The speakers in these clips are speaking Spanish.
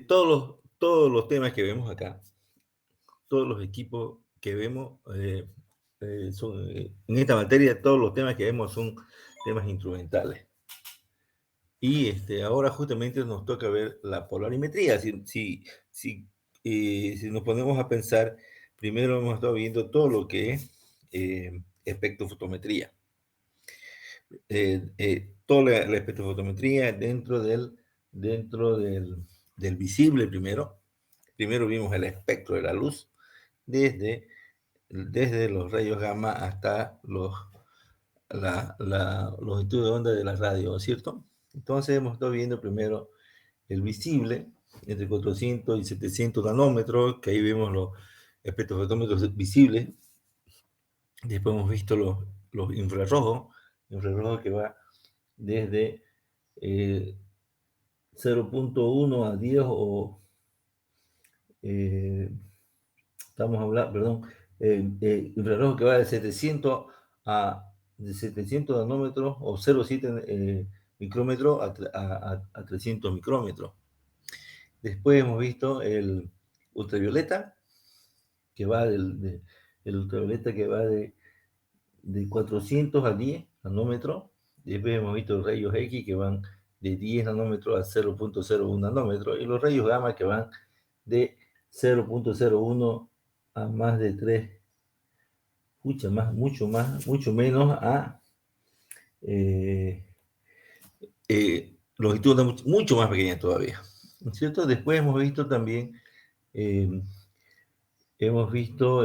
todos los temas que vemos acá, todos los equipos que vemos, en esta materia, todos los temas que vemos son temas instrumentales. Y ahora justamente nos toca ver la polarimetría. Si nos ponemos a pensar, primero hemos estado viendo todo lo que es espectrofotometría. Toda la espectrofotometría dentro del visible primero. Primero vimos el espectro de la luz, desde los rayos gamma hasta los longitudes de onda de la radio, ¿cierto? Entonces hemos estado viendo primero el visible, entre 400 y 700 nanómetros, que ahí vemos los espectrofotómetros visibles. Después hemos visto los infrarrojos que va desde 0.1 a 10 o estamos hablando, perdón, infrarrojo que va de 700 nanómetros o 0.7 micrómetros a 300 micrómetros. Después hemos visto el ultravioleta, el ultravioleta que va de 400 a 10 nanómetros. Después hemos visto los rayos X que van de 10 nanómetros a 0.01 nanómetros y los rayos gamma que van de 0.01 a más de 3, mucho menos a longitudes mucho más pequeñas todavía, ¿cierto? Después hemos visto también, hemos visto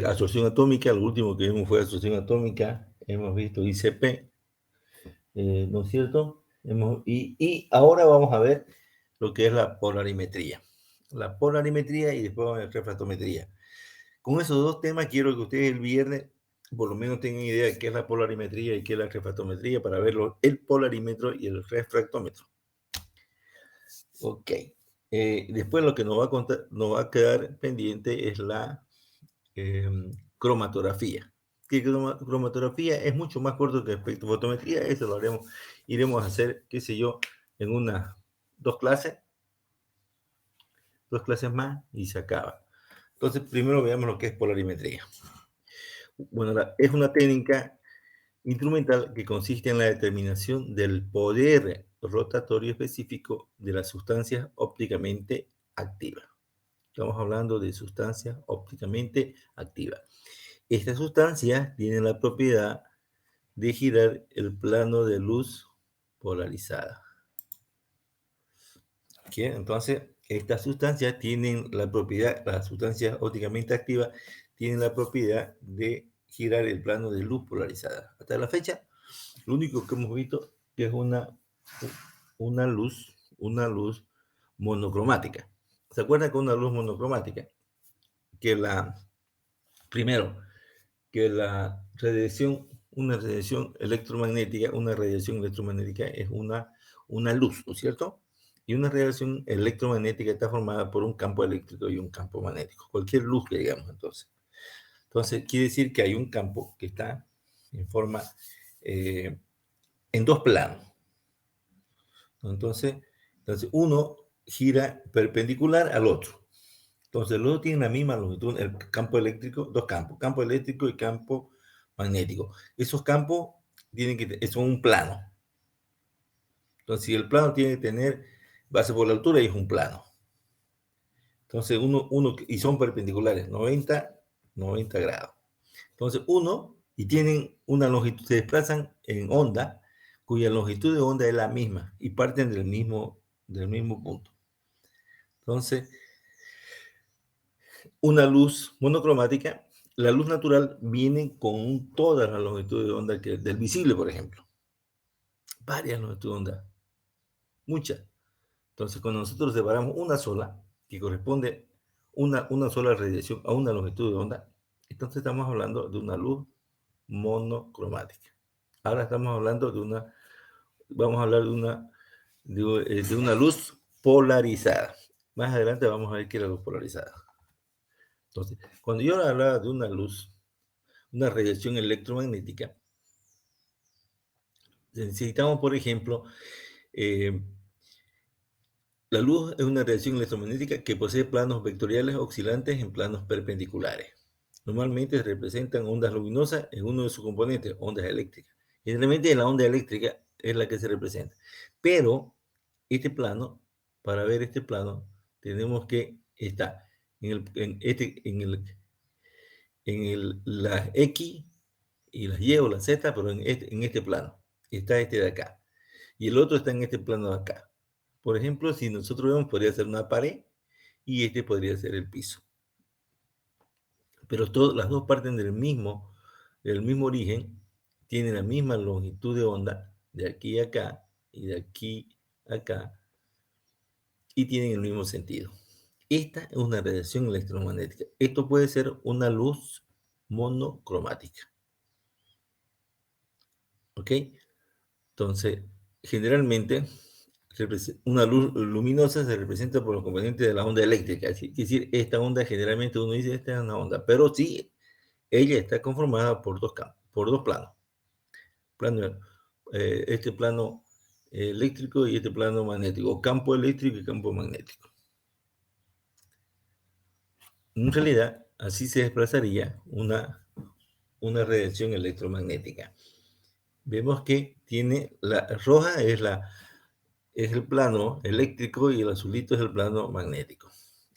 absorción atómica. Lo último que vimos fue absorción atómica. Hemos visto ICP, ¿no es cierto? Y ahora vamos a ver lo que es la polarimetría. La polarimetría y después la refractometría. Con esos dos temas quiero que ustedes el viernes por lo menos tengan idea de qué es la polarimetría y qué es la refractometría para verlo, el polarímetro y el refractómetro. Ok. Después lo que nos va a quedar pendiente es la cromatografía. Que cromatografía es mucho más corto que espectrofotometría. Eso lo iremos a hacer, qué sé yo, en unas dos clases más y se acaba. Entonces, primero veamos lo que es polarimetría. Bueno, es una técnica instrumental que consiste en la determinación del poder rotatorio específico de las sustancias ópticamente activas. Estamos hablando de sustancias ópticamente activas. Estas sustancias tienen la propiedad de girar el plano de luz polarizada. ¿Okay? Entonces, estas sustancias tienen la propiedad, las sustancias ópticamente activas tienen la propiedad de girar el plano de luz polarizada. Hasta la fecha, lo único que hemos visto es una luz monocromática. ¿Se acuerdan que una luz monocromática? Primero, que una radiación electromagnética es una luz, ¿no es cierto? Y una radiación electromagnética está formada por un campo eléctrico y un campo magnético. Cualquier luz que digamos, entonces. Entonces, quiere decir que hay un campo que está en forma, en dos planos. Entonces, uno gira perpendicular al otro. Entonces, los dos tienen la misma longitud, el campo eléctrico, dos campos, campo eléctrico y campo magnético. Esos campos son un plano. Entonces, si el plano tiene que tener base por la altura, es un plano. Entonces, y son perpendiculares, 90 grados. Entonces, y tienen una longitud, se desplazan en onda, cuya longitud de onda es la misma, y parten del mismo punto. Entonces, una luz monocromática, la luz natural viene con todas las longitudes de onda del visible, por ejemplo. Varias longitudes de onda, muchas. Entonces, cuando nosotros separamos una sola, que corresponde una sola radiación a una longitud de onda, entonces estamos hablando de una luz monocromática. Ahora vamos a hablar de una luz polarizada. Más adelante vamos a ver qué es la luz polarizada. Entonces, cuando yo hablaba de una luz una radiación electromagnética, necesitamos, por ejemplo, eh, la luz es una radiación electromagnética que posee planos vectoriales oscilantes en planos perpendiculares. Normalmente se representan ondas luminosas en uno de sus componentes, ondas eléctricas. Generalmente la onda eléctrica es la que se representa. Pero este plano, para ver este plano, tenemos que estar las X y las Y o las Z, pero en este plano. Está este de acá. Y el otro está en este plano de acá. Por ejemplo, si nosotros vemos, podría ser una pared y este podría ser el piso. Pero las dos parten del mismo origen, tienen la misma longitud de onda, de aquí a acá y de aquí a acá, y tienen el mismo sentido. Esta es una radiación electromagnética. Esto puede ser una luz monocromática. ¿Ok? Entonces, generalmente, una luz luminosa se representa por los componentes de la onda eléctrica. Es decir, esta onda generalmente uno dice, esta es una onda, pero sí, ella está conformada por dos campos, por dos planos. Este plano eléctrico y este plano magnético, campo eléctrico y campo magnético. En realidad, así se desplazaría una radiación electromagnética. Vemos que tiene la roja es el plano eléctrico y el azulito es el plano magnético.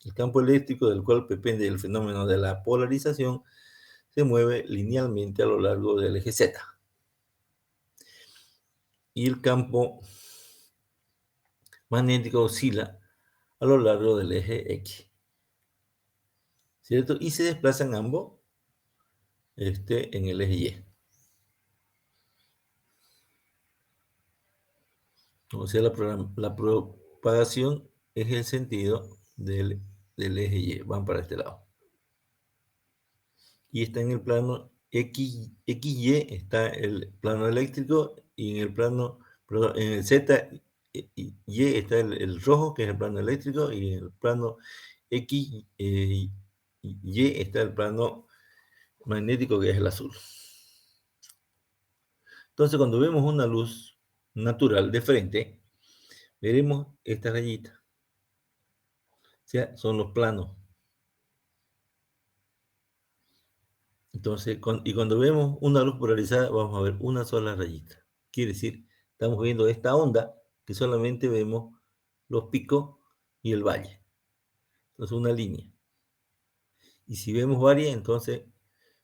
El campo eléctrico, del cual depende el fenómeno de la polarización, se mueve linealmente a lo largo del eje Z. Y el campo magnético oscila a lo largo del eje X. ¿Cierto? Y se desplazan ambos en el eje Y. O sea, la propagación es el sentido del eje Y. Van para este lado. Y está en el plano XY, está el plano eléctrico, y en el plano, perdón, en el Z Y está el rojo, que es el plano eléctrico, y en el plano X Y está el plano magnético, que es el azul. Entonces, cuando vemos una luz natural de frente, veremos esta rayita. O sea, son los planos. Entonces, cuando vemos una luz polarizada, vamos a ver una sola rayita. Quiere decir, estamos viendo esta onda que solamente vemos los picos y el valle. Entonces, una línea. Y si vemos varias, entonces,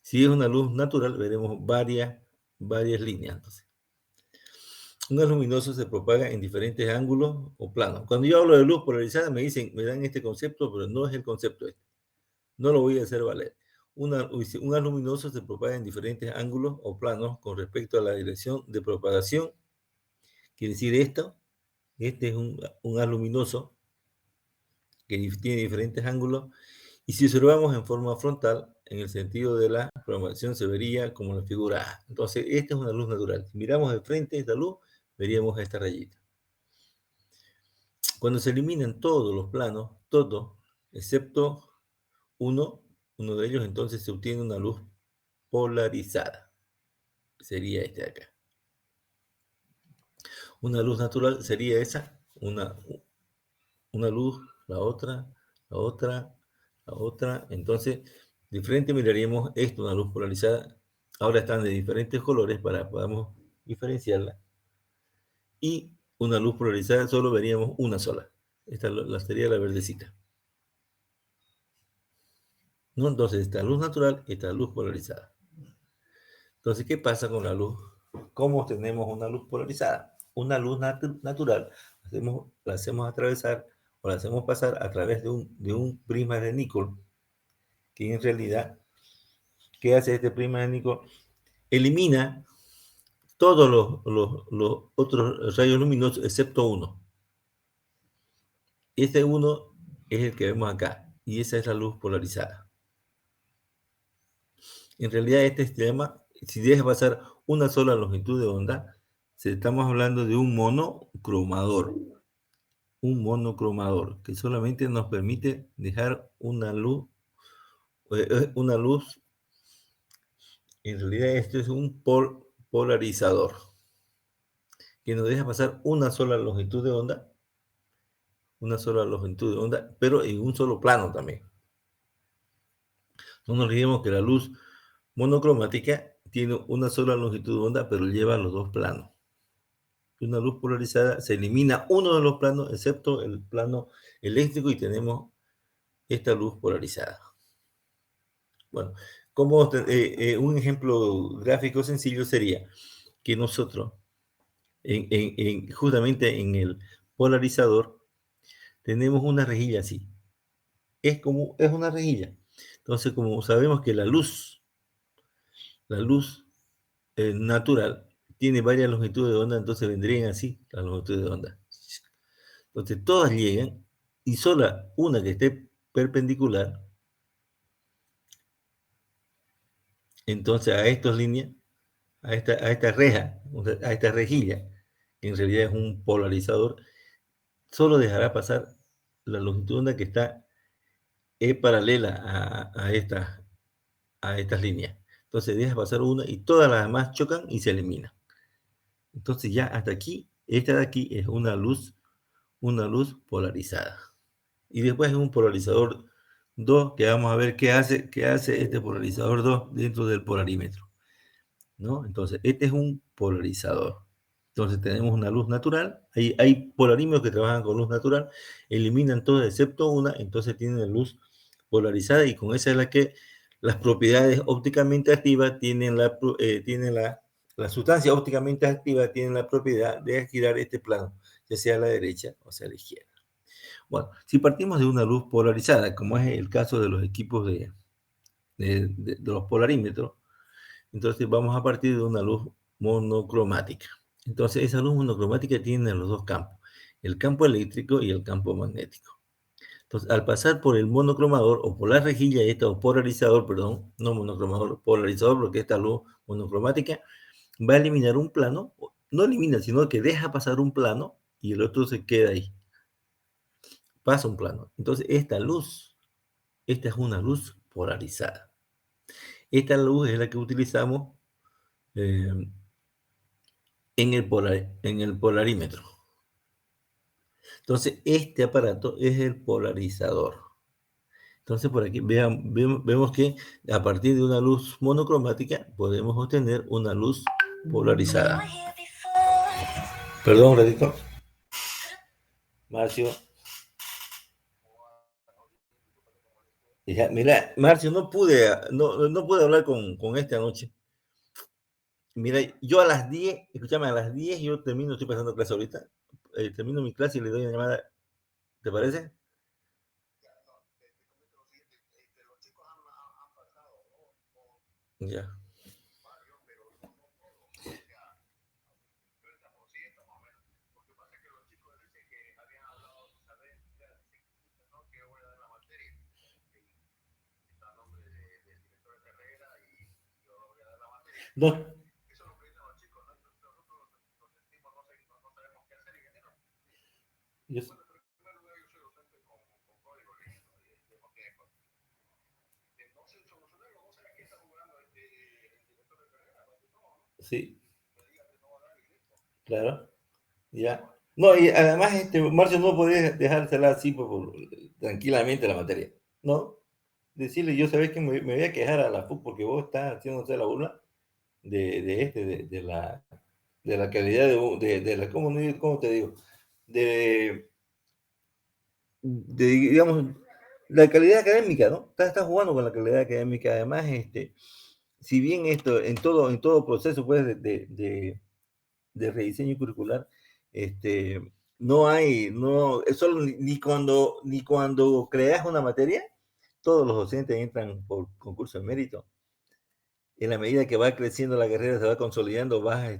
si es una luz natural, veremos varias líneas. Entonces, una luz luminosa se propaga en diferentes ángulos o planos. Cuando yo hablo de luz polarizada, me dan este concepto, pero no es el concepto este. No lo voy a hacer valer. Un haz luminoso se propaga en diferentes ángulos o planos con respecto a la dirección de propagación. Quiere decir este es un haz luminoso que tiene diferentes ángulos, y si observamos en forma frontal, en el sentido de la propagación se vería como la figura A. Entonces, esta es una luz natural. Si miramos de frente esta luz, veríamos esta rayita. Cuando se eliminan todos los planos, todos, excepto uno de ellos, entonces se obtiene una luz polarizada. Sería este de acá. Una luz natural sería esa, una luz, la otra, la otra, la otra. Entonces, de frente miraríamos esto, una luz polarizada. Ahora están de diferentes colores para que podamos diferenciarla. Y una luz polarizada solo veríamos una sola. Esta sería la verdecita. ¿No? Entonces, esta luz natural y esta luz polarizada. Entonces, ¿qué pasa con la luz? ¿Cómo tenemos una luz polarizada? Una luz natural la hacemos atravesar o la hacemos pasar a través de un prisma de níquel, que en realidad, ¿qué hace este prisma de níquel? Elimina todos los otros rayos luminosos excepto uno. Este uno es el que vemos acá, y esa es la luz polarizada. En realidad, este sistema, si deja pasar una sola longitud de onda, estamos hablando de un monocromador. Un monocromador que solamente nos permite dejar una luz En realidad esto es un polarizador que nos deja pasar una sola longitud de onda, pero en un solo plano también. No nos olvidemos que la luz monocromática tiene una sola longitud de onda, pero lleva los dos planos. Una luz polarizada se elimina uno de los planos, excepto el plano eléctrico, y tenemos esta luz polarizada. Bueno, un ejemplo gráfico sencillo sería que nosotros, justamente en el polarizador, tenemos una rejilla así. Es una rejilla. Entonces, como sabemos que la luz natural tiene varias longitudes de onda, entonces vendrían así las longitudes de onda. Entonces, todas llegan y sola una que esté perpendicular, entonces a estas líneas, a esta reja, a esta rejilla, que en realidad es un polarizador, solo dejará pasar la longitud de onda que está paralela a estas líneas. Entonces deja pasar una y todas las demás chocan y se eliminan. Entonces ya hasta aquí, esta de aquí es una luz polarizada. Y después es un polarizador 2 que vamos a ver qué hace este polarizador 2 dentro del polarímetro, ¿no? Entonces, este es un polarizador. Entonces tenemos una luz natural, hay polarímetros que trabajan con luz natural, eliminan todo excepto una, entonces tienen luz polarizada y con esa es la que las propiedades ópticamente activas la sustancia ópticamente activa tiene la propiedad de girar este plano, ya sea a la derecha o hacia la izquierda. Bueno, si partimos de una luz polarizada, como es el caso de los equipos de los polarímetros, entonces vamos a partir de una luz monocromática. Entonces esa luz monocromática tiene los dos campos, el campo eléctrico y el campo magnético. Entonces al pasar por el monocromador o por la rejilla esta, o polarizador, perdón, no monocromador, polarizador, porque esta luz monocromática va a eliminar un plano, no elimina, sino que deja pasar un plano y el otro se queda ahí, pasa un plano. Entonces esta es una luz polarizada. Esta luz es la que utilizamos eh, en el polarímetro. Entonces, este aparato es el polarizador. Entonces, por aquí vemos que a partir de una luz monocromática podemos obtener una luz polarizada. Perdón un ratito. Marcio. Mira, Marcio, no pude hablar con esta noche. Mira, yo a las 10, escúchame, a las 10 yo termino, estoy pasando clase ahorita, termino mi clase y le doy una llamada, ¿te parece? Ya. No, yo, sí, claro, ya. No, y además, Marcio, no podés dejársela así tranquilamente la materia, ¿no? Decirle, yo sabés que me voy a quejar a la FUC porque vos estás haciéndose la burla de la calidad de la, ¿cómo te digo? De, digamos, la calidad académica, ¿no? Estás jugando con la calidad académica. Además, si bien esto, en todo proceso, pues, de rediseño curricular, no hay, no, es solo ni cuando creas una materia, todos los docentes entran por concurso de mérito. En la medida que va creciendo la carrera, se va consolidando, vas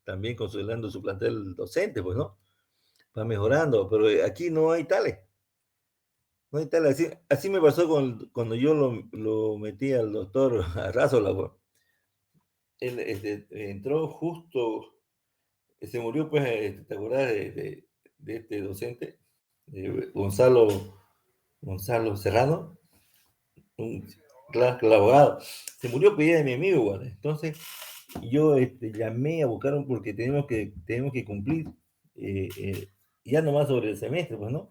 también consolidando su plantel docente, pues, ¿no? Va mejorando, pero aquí no hay tales. No hay tales. Así me pasó cuando yo lo metí al doctor Arrazola, pues. Él entró justo, se murió, pues, ¿te acuerdas de este docente? Gonzalo Serrano, claro, que el abogado. Se murió pedida de mi amigo, igual. Entonces, yo llamé a buscar porque tenemos que cumplir ya nomás sobre el semestre, pues, ¿no?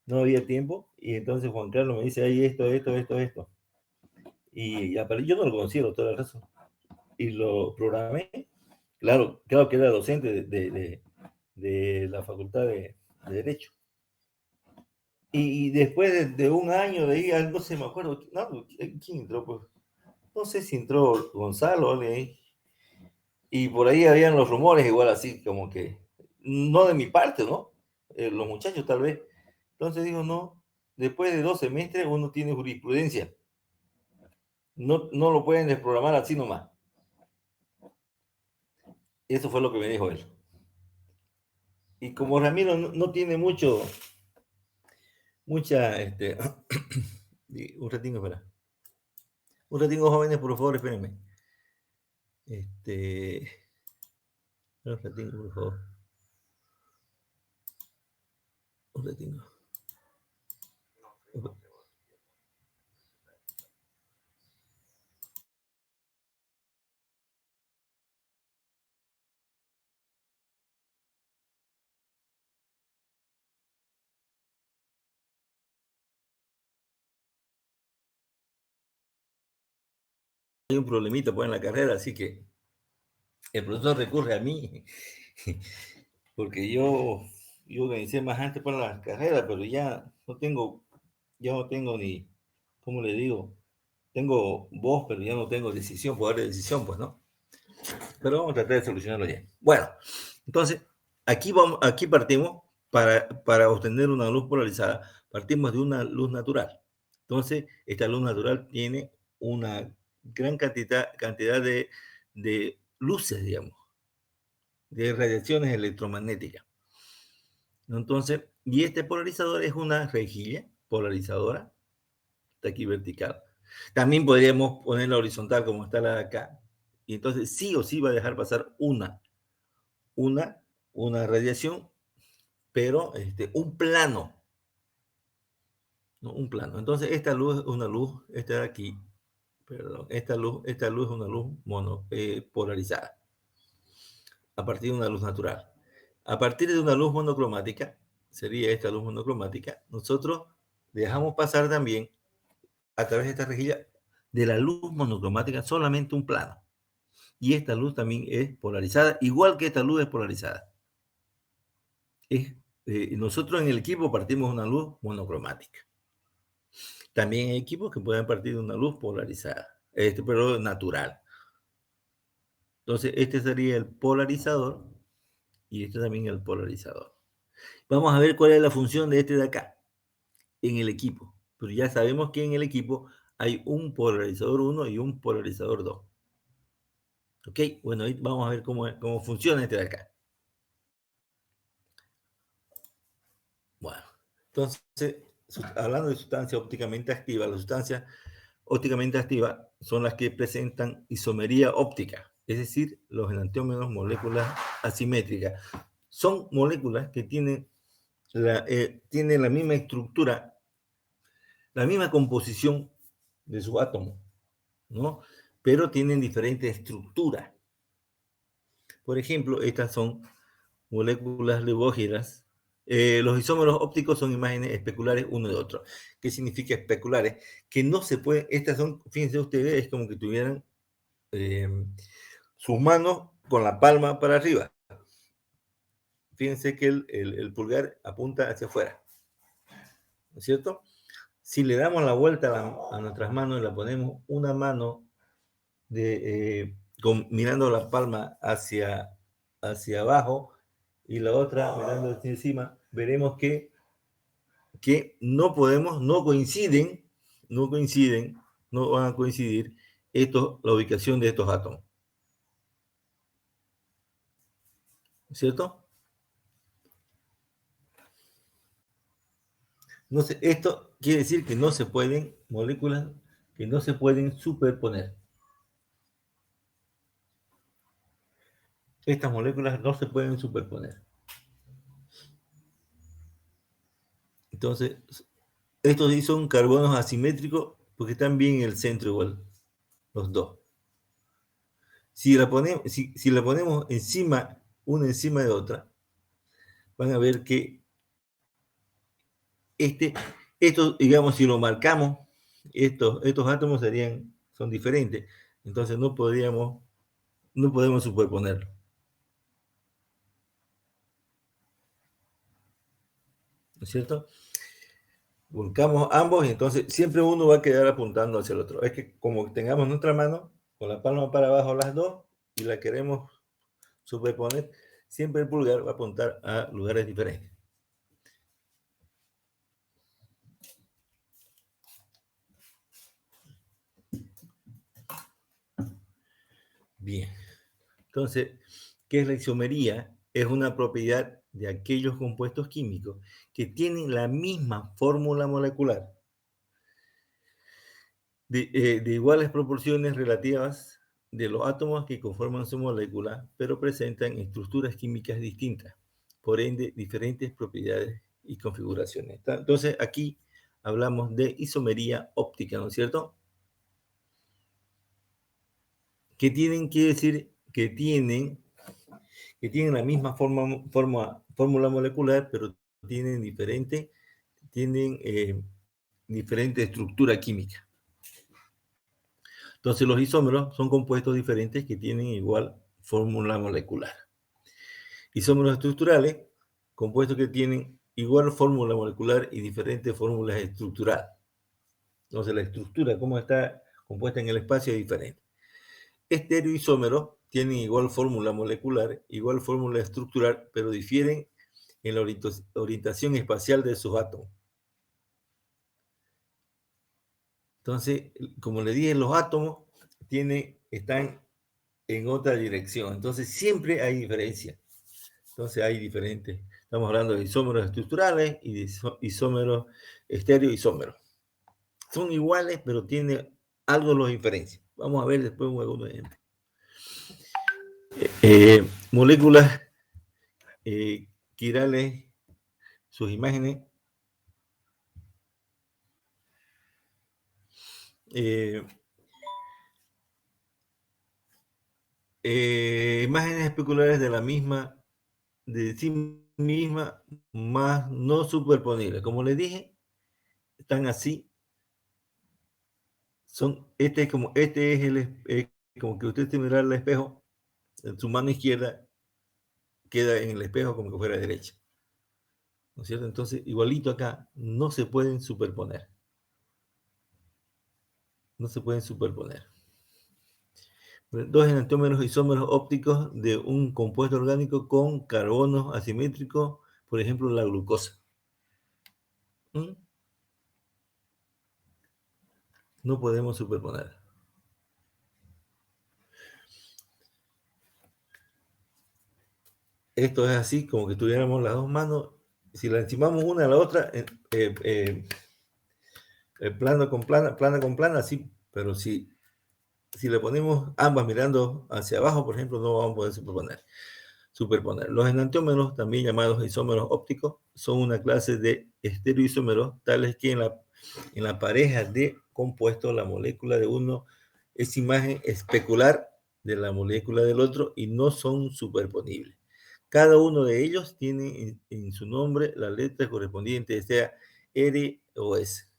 No había tiempo. Y entonces Juan Carlos me dice, ahí esto. Y aparte, yo no lo conocía, doctor Arrazo. Y lo programé. Claro que era docente de la Facultad de Derecho. Y después de un año de ahí, no sé, me acuerdo, no, ¿quién entró? Pues, no sé si entró Gonzalo o alguien ahí. Y por ahí habían los rumores, igual así, como que, no de mi parte, ¿no? Los muchachos tal vez. Entonces digo, no, después de 2 semestres uno tiene jurisprudencia. No lo pueden desprogramar así nomás. Eso fue lo que me dijo él. Y como Ramiro no tiene un ratito, espera. Un ratito, jóvenes, por favor, espérenme. Un ratito, por favor. Un ratito. Hay un problemita pues en la carrera, así que el profesor recurre a mí, porque yo organicé más antes para la carrera, pero ya no tengo ni, ¿cómo le digo? Tengo voz, pero ya no tengo decisión, poder de decisión, pues, ¿no? Pero vamos a tratar de solucionarlo ya. Bueno, entonces, aquí partimos para obtener una luz polarizada, partimos de una luz natural. Entonces, esta luz natural tiene una gran cantidad de luces, digamos, de radiaciones electromagnéticas. Entonces, y este polarizador es una rejilla polarizadora, está aquí vertical. También podríamos ponerla horizontal como está la de acá. Y entonces sí o sí va a dejar pasar una, una radiación, pero un plano, ¿no? Un plano. Entonces esta luz es una luz, esta de aquí, perdón, esta luz es una luz polarizada, a partir de una luz natural. A partir de una luz monocromática, sería esta luz monocromática, nosotros dejamos pasar también a través de esta rejilla de la luz monocromática solamente un plano. Y esta luz también es polarizada, igual que esta luz es polarizada. Nosotros en el equipo partimos de una luz monocromática. También hay equipos que pueden partir de una luz polarizada, pero natural. Entonces, este sería el polarizador y este también el polarizador. Vamos a ver cuál es la función de este de acá en el equipo. Pero ya sabemos que en el equipo hay un polarizador 1 y un polarizador 2. ¿Ok? Bueno, ahí vamos a ver cómo funciona este de acá. Bueno, entonces, hablando de sustancia ópticamente activa, las sustancias ópticamente activas son las que presentan isomería óptica, es decir, los enantiómeros, moléculas asimétricas. Son moléculas que tienen la misma estructura, la misma composición de su átomo, ¿no? Pero tienen diferente estructura. Por ejemplo, estas son moléculas leucógenas. Los isómeros ópticos son imágenes especulares uno de otro. ¿Qué significa especulares? Que no se pueden, estas son, fíjense ustedes, es como que tuvieran eh, sus manos con la palma para arriba. Fíjense que el pulgar apunta hacia afuera, ¿no es cierto? Si le damos la vuelta a nuestras manos y la ponemos una mano mirando la palma hacia abajo y la otra mirando hacia encima, veremos que no van a coincidir la ubicación de estos átomos, ¿cierto? No sé, esto quiere decir que no se pueden moléculas que no se pueden superponer. Estas moléculas no se pueden superponer. Entonces, estos sí son carbonos asimétricos, porque están bien en el centro igual, los dos. Si la ponemos, si la ponemos encima, una encima de otra, van a ver que esto, digamos, si lo marcamos, estos átomos son diferentes. Entonces no podemos superponerlo. ¿No es cierto? Volcamos ambos y entonces siempre uno va a quedar apuntando hacia el otro. Es que como tengamos nuestra mano con la palma para abajo las dos y la queremos superponer, siempre el pulgar va a apuntar a lugares diferentes. Bien. Entonces, ¿qué es la isomería? Es una propiedad de aquellos compuestos químicos que tienen la misma fórmula molecular de iguales proporciones relativas de los átomos que conforman su molécula, pero presentan estructuras químicas distintas, por ende, diferentes propiedades y configuraciones. Entonces, aquí hablamos de isomería óptica, ¿no es cierto? ¿Qué tienen que decir? Que tienen la misma fórmula molecular, pero tienen diferente estructura química. Entonces los isómeros son compuestos diferentes que tienen igual fórmula molecular. Isómeros estructurales, compuestos que tienen igual fórmula molecular y diferentes fórmulas estructurales. Entonces la estructura, cómo está compuesta en el espacio, es diferente. Estereoisómeros tienen igual fórmula molecular, igual fórmula estructural, pero difieren en la orientación espacial de sus átomos. Entonces, como le dije, los átomos están en otra dirección. Entonces, siempre hay diferencia. Entonces, hay diferentes. Estamos hablando de isómeros estructurales y de isómeros estereoisómeros. Son iguales, pero tiene algo los diferencia. Vamos a ver después un ejemplo. Moléculas quirales, sus imágenes. Imágenes especulares de sí misma, más no superponibles. Como les dije, están así. Como que usted se mira al espejo, su mano izquierda queda en el espejo como que fuera derecha. ¿No es cierto? Entonces, igualito acá, no se pueden superponer. No se pueden superponer. Dos enantiómeros isómeros ópticos de un compuesto orgánico con carbonos asimétricos, por ejemplo, la glucosa. ¿Mm? No podemos superponer. Esto es así, como que tuviéramos las dos manos. Si la encimamos una a la otra, plana con plana, sí, pero si le ponemos ambas mirando hacia abajo, por ejemplo, no vamos a poder superponer. Los enantiómeros, también llamados isómeros ópticos, son una clase de estereoisómeros, tales que en la pareja de compuestos la molécula de uno es imagen especular de la molécula del otro y no son superponibles. Cada uno de ellos tiene en su nombre la letra correspondiente, sea R o S.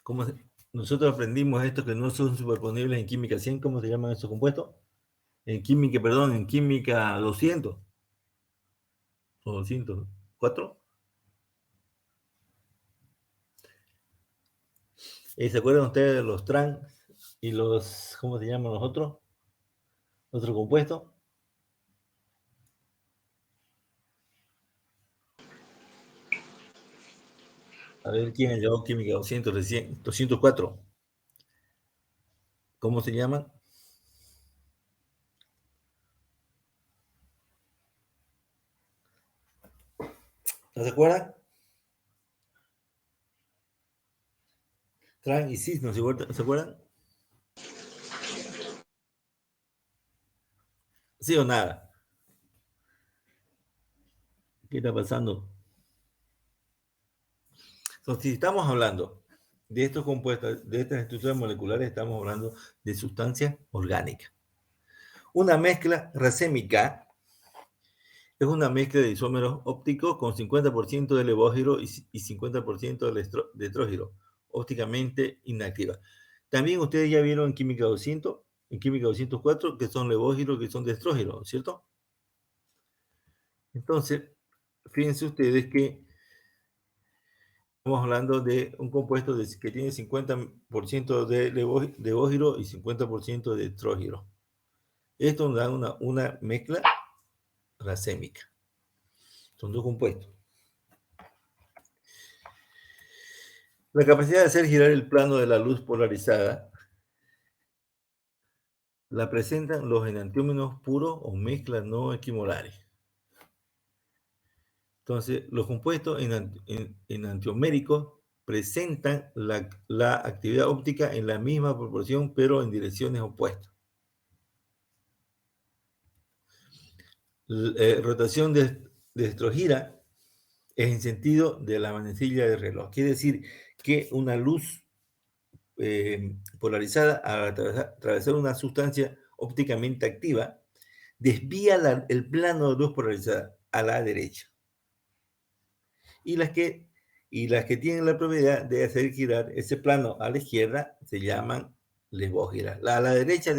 ¿Cómo nosotros aprendimos esto que no son superponibles en química 100? ¿Cómo se llaman esos compuestos? En química 200 o 204. ¿Se acuerdan ustedes de los trans y ¿cómo se llaman los otros? Otro compuesto. A ver quién llevó química 200, 204. ¿Cómo se llaman? ¿No se acuerdan? Trans y cis, ¿no se acuerdan? ¿Sí o nada? ¿Qué está pasando? Entonces, si estamos hablando de estos compuestos, de estas estructuras moleculares, estamos hablando de sustancias orgánicas. Una mezcla racémica es una mezcla de isómeros ópticos con 50% de levógiro y 50% de estrógiro, ópticamente inactiva. También ustedes ya vieron en química 200, en química 204, que son levógiro, que son de estrógiro, ¿cierto? Entonces, fíjense ustedes que estamos hablando de un compuesto que tiene 50% de levógiro y 50% de estrógiro. Esto nos da una mezcla racémica. Son dos compuestos. La capacidad de hacer girar el plano de la luz polarizada la presentan los enantiómeros puros o mezclas no equimolares. Entonces, los compuestos enantioméricos presentan la actividad óptica en la misma proporción, pero en direcciones opuestas. Rotación de estrogira es en sentido de la manecilla del reloj. Quiere decir que una luz polarizada al atravesar una sustancia ópticamente activa desvía el plano de luz polarizada a la derecha. Y las que tienen la propiedad de hacer girar ese plano a la izquierda se llaman levógiras. A la derecha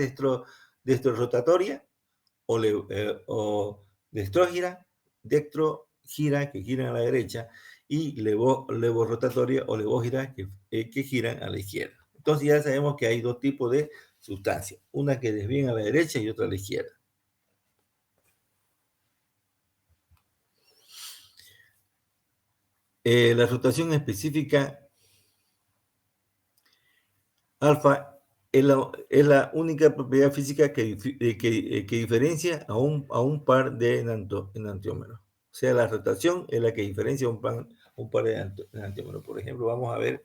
destrorotatoria o destrógira, dextrogira, que giran a la derecha, y levorotatoria o levógira, que giran a la izquierda. Entonces ya sabemos que hay dos tipos de sustancias, una que desvían a la derecha y otra a la izquierda. La rotación específica alfa es la única propiedad física que diferencia a un par de enantiómeros. O sea, la rotación es la que diferencia un par de enantiómeros. Por ejemplo, vamos a ver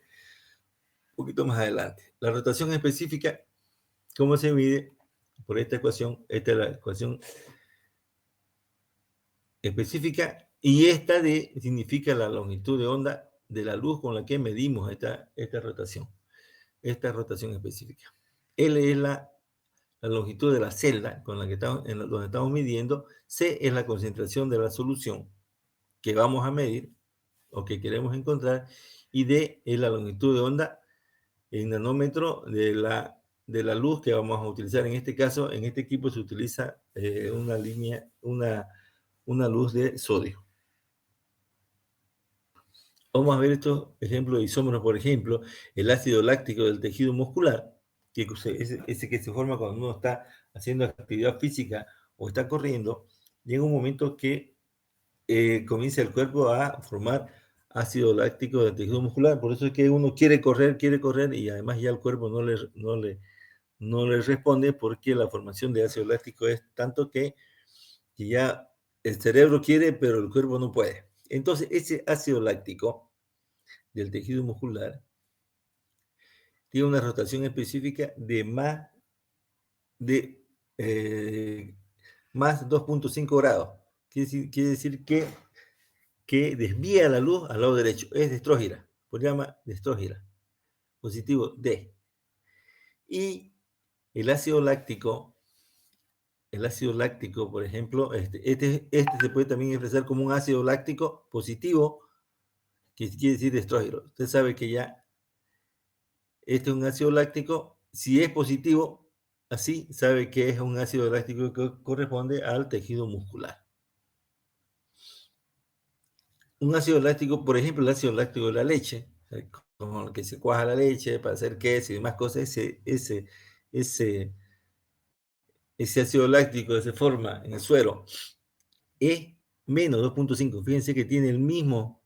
un poquito más adelante. La rotación específica, ¿cómo se mide? Por esta ecuación. Esta es la ecuación específica y esta significa la longitud de onda de la luz con la que medimos esta rotación específica. L es la longitud de la celda con la que donde estamos midiendo. C es la concentración de la solución que vamos a medir o que queremos encontrar. Y D es la longitud de onda en nanómetro de la luz que vamos a utilizar. En este caso, en este equipo se utiliza una luz de sodio. Vamos a ver estos ejemplos de isómeros, por ejemplo, el ácido láctico del tejido muscular, que ese que se forma cuando uno está haciendo actividad física o está corriendo, llega un momento que comienza el cuerpo a formar ácido láctico del tejido muscular. Por eso es que uno quiere correr y además ya el cuerpo no le responde porque la formación de ácido láctico es tanto que ya el cerebro quiere, pero el cuerpo no puede. Entonces, ese ácido láctico del tejido muscular tiene una rotación específica de más 2.5 grados. Quiere decir que desvía la luz al lado derecho. Es destrógira, por llama destrógira. Positivo D. Y el ácido láctico, por ejemplo, este se puede también expresar como un ácido láctico positivo, que quiere decir destrógiro. Usted sabe que ya este es un ácido láctico. Si es positivo, así sabe que es un ácido láctico que corresponde al tejido muscular. Un ácido láctico, por ejemplo, el ácido láctico de la leche, como el que se cuaja la leche para hacer queso y demás cosas, ese ácido láctico que se forma en el suero es menos 2.5. Fíjense que tiene el mismo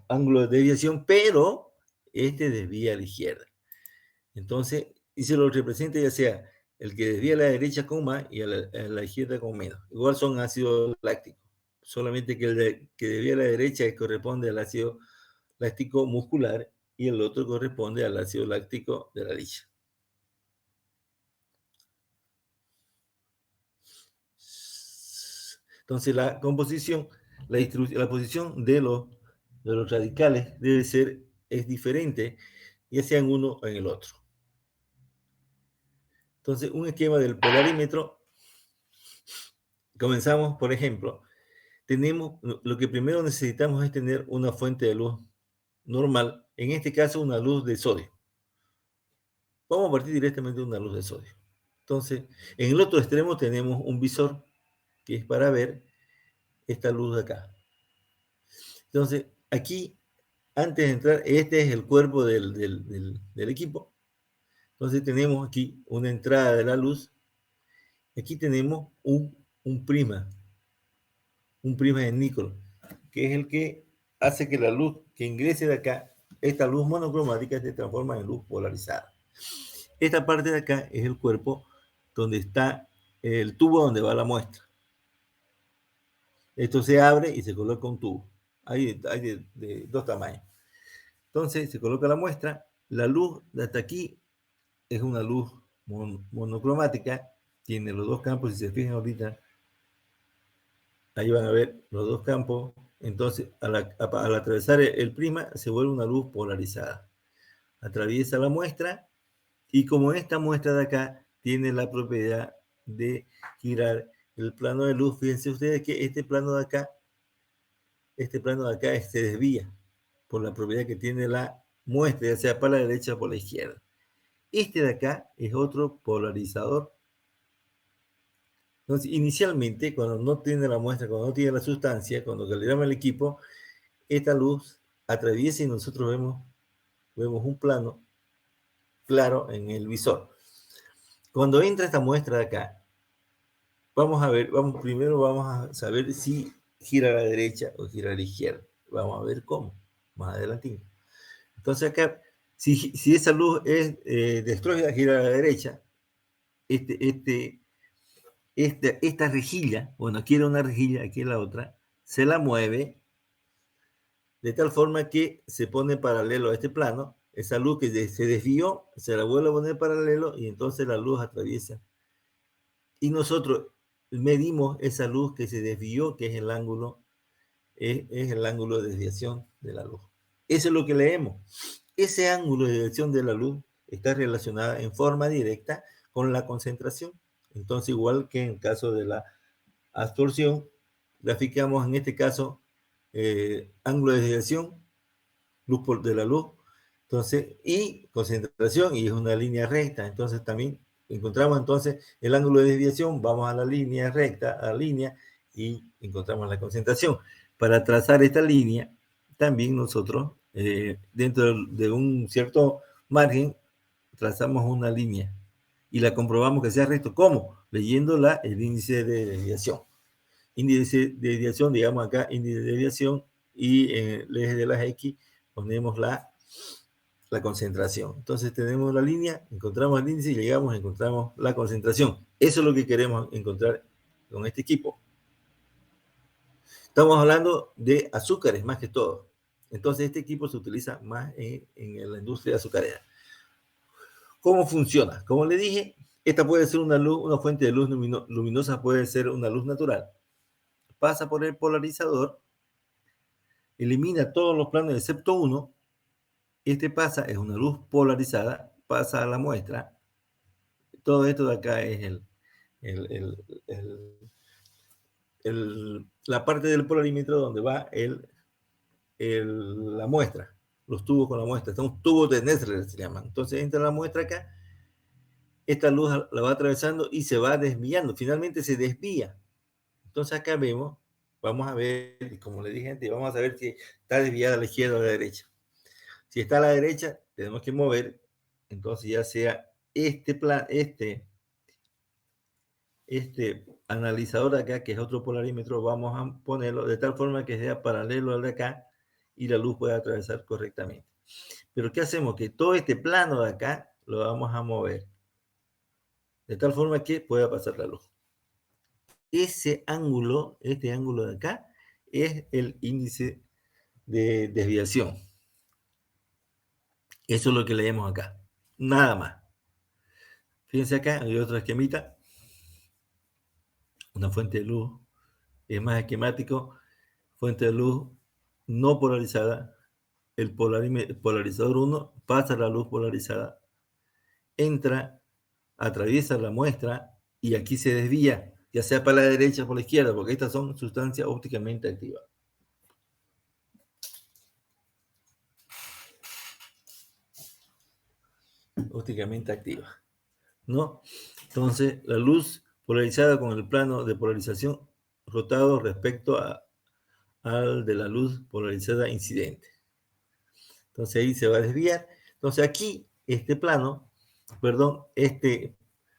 ángulo de desviación, pero este desvía a la izquierda. Entonces, y se lo representa ya sea el que desvía a la derecha con más y a la izquierda con menos. Igual son ácidos lácticos, solamente que el que desvía a la derecha corresponde al ácido láctico muscular y el otro corresponde al ácido láctico de la leche. Entonces, la composición la posición de los radicales es diferente, ya sea en uno o en el otro. Entonces, un esquema del polarímetro, comenzamos, por ejemplo, lo que primero necesitamos es tener una fuente de luz normal, en este caso una luz de sodio. Vamos a partir directamente de una luz de sodio. Entonces, en el otro extremo tenemos un visor, que es para ver esta luz de acá. Entonces, aquí, antes de entrar, este es el cuerpo del equipo. Entonces tenemos aquí una entrada de la luz. Aquí tenemos un prisma de níquel, que es el que hace que la luz que ingrese de acá, esta luz monocromática, se transforma en luz polarizada. Esta parte de acá es el cuerpo donde está el tubo donde va la muestra. Esto se abre y se coloca un tubo. Hay de dos tamaños. Entonces se coloca la muestra. La luz de hasta aquí es una luz monocromática. Tiene los dos campos. Si se fijan ahorita, ahí van a ver los dos campos. Entonces, al atravesar el prisma, se vuelve una luz polarizada. Atraviesa la muestra y como esta muestra de acá tiene la propiedad de girar el plano de luz, fíjense ustedes que este plano de acá se desvía por la propiedad que tiene la muestra, ya sea para la derecha o por la izquierda. Este de acá es otro polarizador. Entonces, inicialmente, cuando no tiene la muestra, cuando no tiene la sustancia, cuando calibramos el equipo, esta luz atraviesa y nosotros vemos un plano claro en el visor. Cuando entra esta muestra de acá, primero vamos a saber si gira a la derecha o gira a la izquierda. Vamos a ver cómo, más adelante. Entonces acá, si esa luz es de estrógena, gira a la derecha, esta rejilla, bueno, aquí era una rejilla, aquí es la otra, se la mueve de tal forma que se pone paralelo a este plano. Esa luz que se desvió, se la vuelve a poner paralelo y entonces la luz atraviesa. Y nosotros medimos esa luz que se desvió, que es el ángulo de desviación de la luz. Eso es lo que leemos. Ese ángulo de desviación de la luz está relacionado en forma directa con la concentración. Entonces, igual que en el caso de la absorción, graficamos en este caso ángulo de desviación, luz de la luz, entonces, y concentración, y es una línea recta. Entonces, también encontramos entonces el ángulo de desviación, vamos a la línea recta, a la línea, y encontramos la concentración. Para trazar esta línea, también nosotros, dentro de un cierto margen, trazamos una línea y la comprobamos que sea recto. ¿Cómo? Leyendo el índice de desviación. Índice de desviación, digamos acá, índice de desviación, y en el eje de las X ponemos la concentración. Entonces tenemos la línea, encontramos el índice y llegamos, encontramos la concentración. Eso es lo que queremos encontrar con este equipo. Estamos hablando de azúcares más que todo. Entonces este equipo se utiliza más en la industria azucarera. ¿Cómo funciona? Como le dije, esta puede ser una fuente de luz luminosa, puede ser una luz natural. Pasa por el polarizador, elimina todos los planos excepto uno. Este pasa, es una luz polarizada, pasa a la muestra. Todo esto de acá es la parte del polarímetro donde va la muestra, los tubos con la muestra. Son tubos de Nessler, se llaman. Entonces entra la muestra acá, esta luz la va atravesando y se va desviando. Finalmente se desvía. Entonces acá vamos a ver, como le dije antes, vamos a ver si está desviada a la izquierda o a la derecha. Si está a la derecha, tenemos que mover, entonces ya sea este analizador de acá, que es otro polarímetro, vamos a ponerlo de tal forma que sea paralelo al de acá y la luz pueda atravesar correctamente. Pero ¿qué hacemos? Que todo este plano de acá lo vamos a mover de tal forma que pueda pasar la luz. Este ángulo de acá, es el índice de desviación. Eso es lo que leemos acá. Nada más. Fíjense acá, hay otra esquemita. Una fuente de luz. Es más esquemático. fuente de luz no polarizada, el polarizador 1 pasa la luz polarizada, entra, atraviesa la muestra y aquí se desvía, ya sea para la derecha o por la izquierda, porque estas son sustancias ópticamente activas. Ópticamente activas, ¿no? Entonces, la luz polarizada con el plano de polarización rotado respecto al de la luz polarizada incidente. Entonces ahí se va a desviar. Entonces aquí, este plano, perdón, este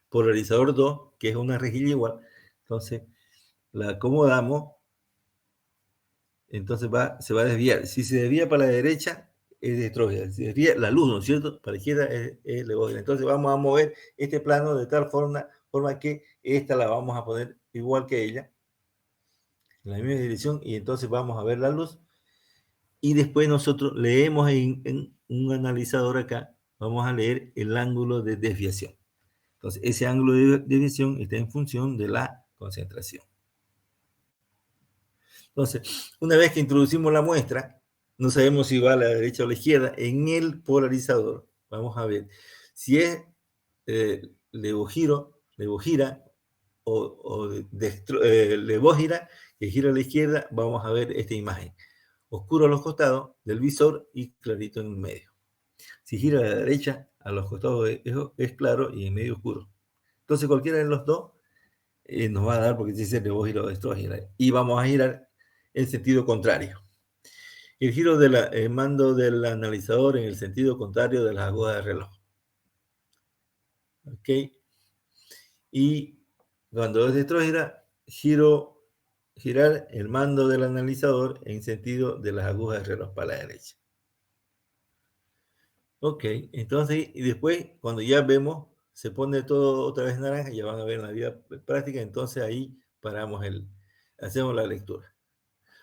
polarizador 2, que es una rejilla igual, entonces la acomodamos, entonces se va a desviar. Si se desvía para la derecha, es de estrógena. Si desvía la luz, ¿no es cierto? Para la izquierda es levógena. Entonces vamos a mover este plano de tal forma que esta la vamos a poner igual que ella, en la misma dirección, y entonces vamos a ver la luz. Y después nosotros leemos en un analizador acá, vamos a leer el ángulo de desviación. Entonces, ese ángulo de desviación está en función de la concentración. Entonces, una vez que introducimos la muestra, no sabemos si va a la derecha o a la izquierda, en el polarizador, vamos a ver si es levógira o levógira, que gira a la izquierda, vamos a ver esta imagen. Oscuro a los costados del visor y clarito en el medio. Si gira a la derecha, a los costados es claro y en medio oscuro. Entonces cualquiera de los dos nos va a dar, porque dice levógira o estrógena, y vamos a girar en sentido contrario. El giro del mando del analizador en el sentido contrario de las agujas del reloj. ¿Ok? Y cuando es de estrógena, girar el mando del analizador en sentido de las agujas del reloj para la derecha. Ok, entonces, y después, cuando ya vemos, se pone todo otra vez naranja, ya van a ver en la vida práctica, entonces ahí hacemos la lectura.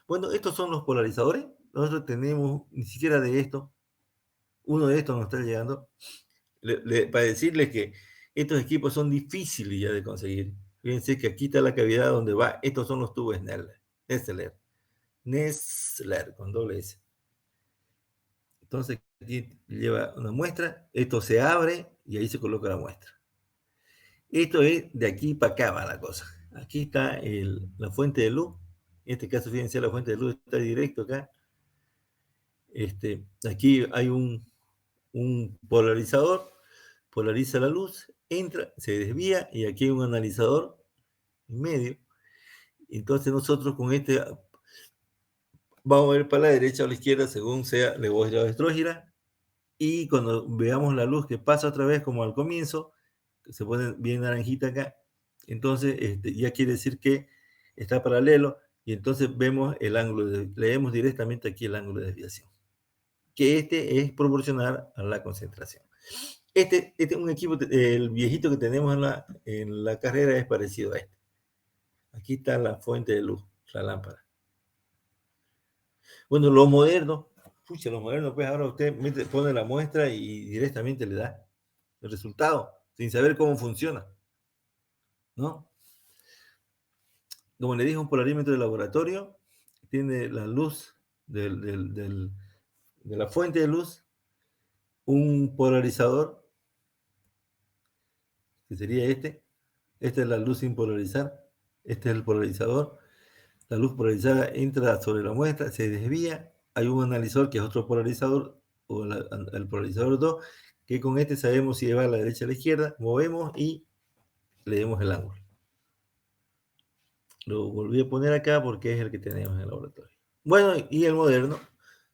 Bueno, estos son los polarizadores. Nosotros tenemos, ni siquiera de esto, uno de estos nos está llegando, para decirles que estos equipos son difíciles ya de conseguir. Fíjense que aquí está la cavidad donde va, estos son los tubos Nessler, con doble S. Entonces, aquí lleva una muestra, esto se abre y ahí se coloca la muestra. Esto es de aquí para acá va la cosa. Aquí está la fuente de luz. En este caso, fíjense, la fuente de luz está directo acá. Aquí hay un polarizador, polariza la luz, entra, se desvía y aquí hay un analizador en medio. Entonces nosotros con vamos a ver para la derecha o la izquierda según sea levógira o estrógira. Y cuando veamos la luz que pasa otra vez como al comienzo, se pone bien naranjita acá, entonces ya quiere decir que está paralelo y entonces vemos el ángulo, leemos directamente aquí el ángulo de desviación, que es proporcional a la concentración. Un equipo, el viejito que tenemos en la carrera es parecido a este. Aquí está la fuente de luz, la lámpara. Bueno, lo moderno, pues ahora usted pone la muestra y directamente le da el resultado, sin saber cómo funciona, ¿no? Como le dije, un polarímetro de laboratorio tiene la luz de la fuente de luz, un polarizador, que sería esta es la luz sin polarizar, este es el polarizador, la luz polarizada entra sobre la muestra, se desvía, hay un analizador que es otro polarizador, o el polarizador 2, que con este sabemos si va a la derecha o a la izquierda, movemos y leemos el ángulo. Lo volví a poner acá porque es el que tenemos en el laboratorio. Bueno, y el moderno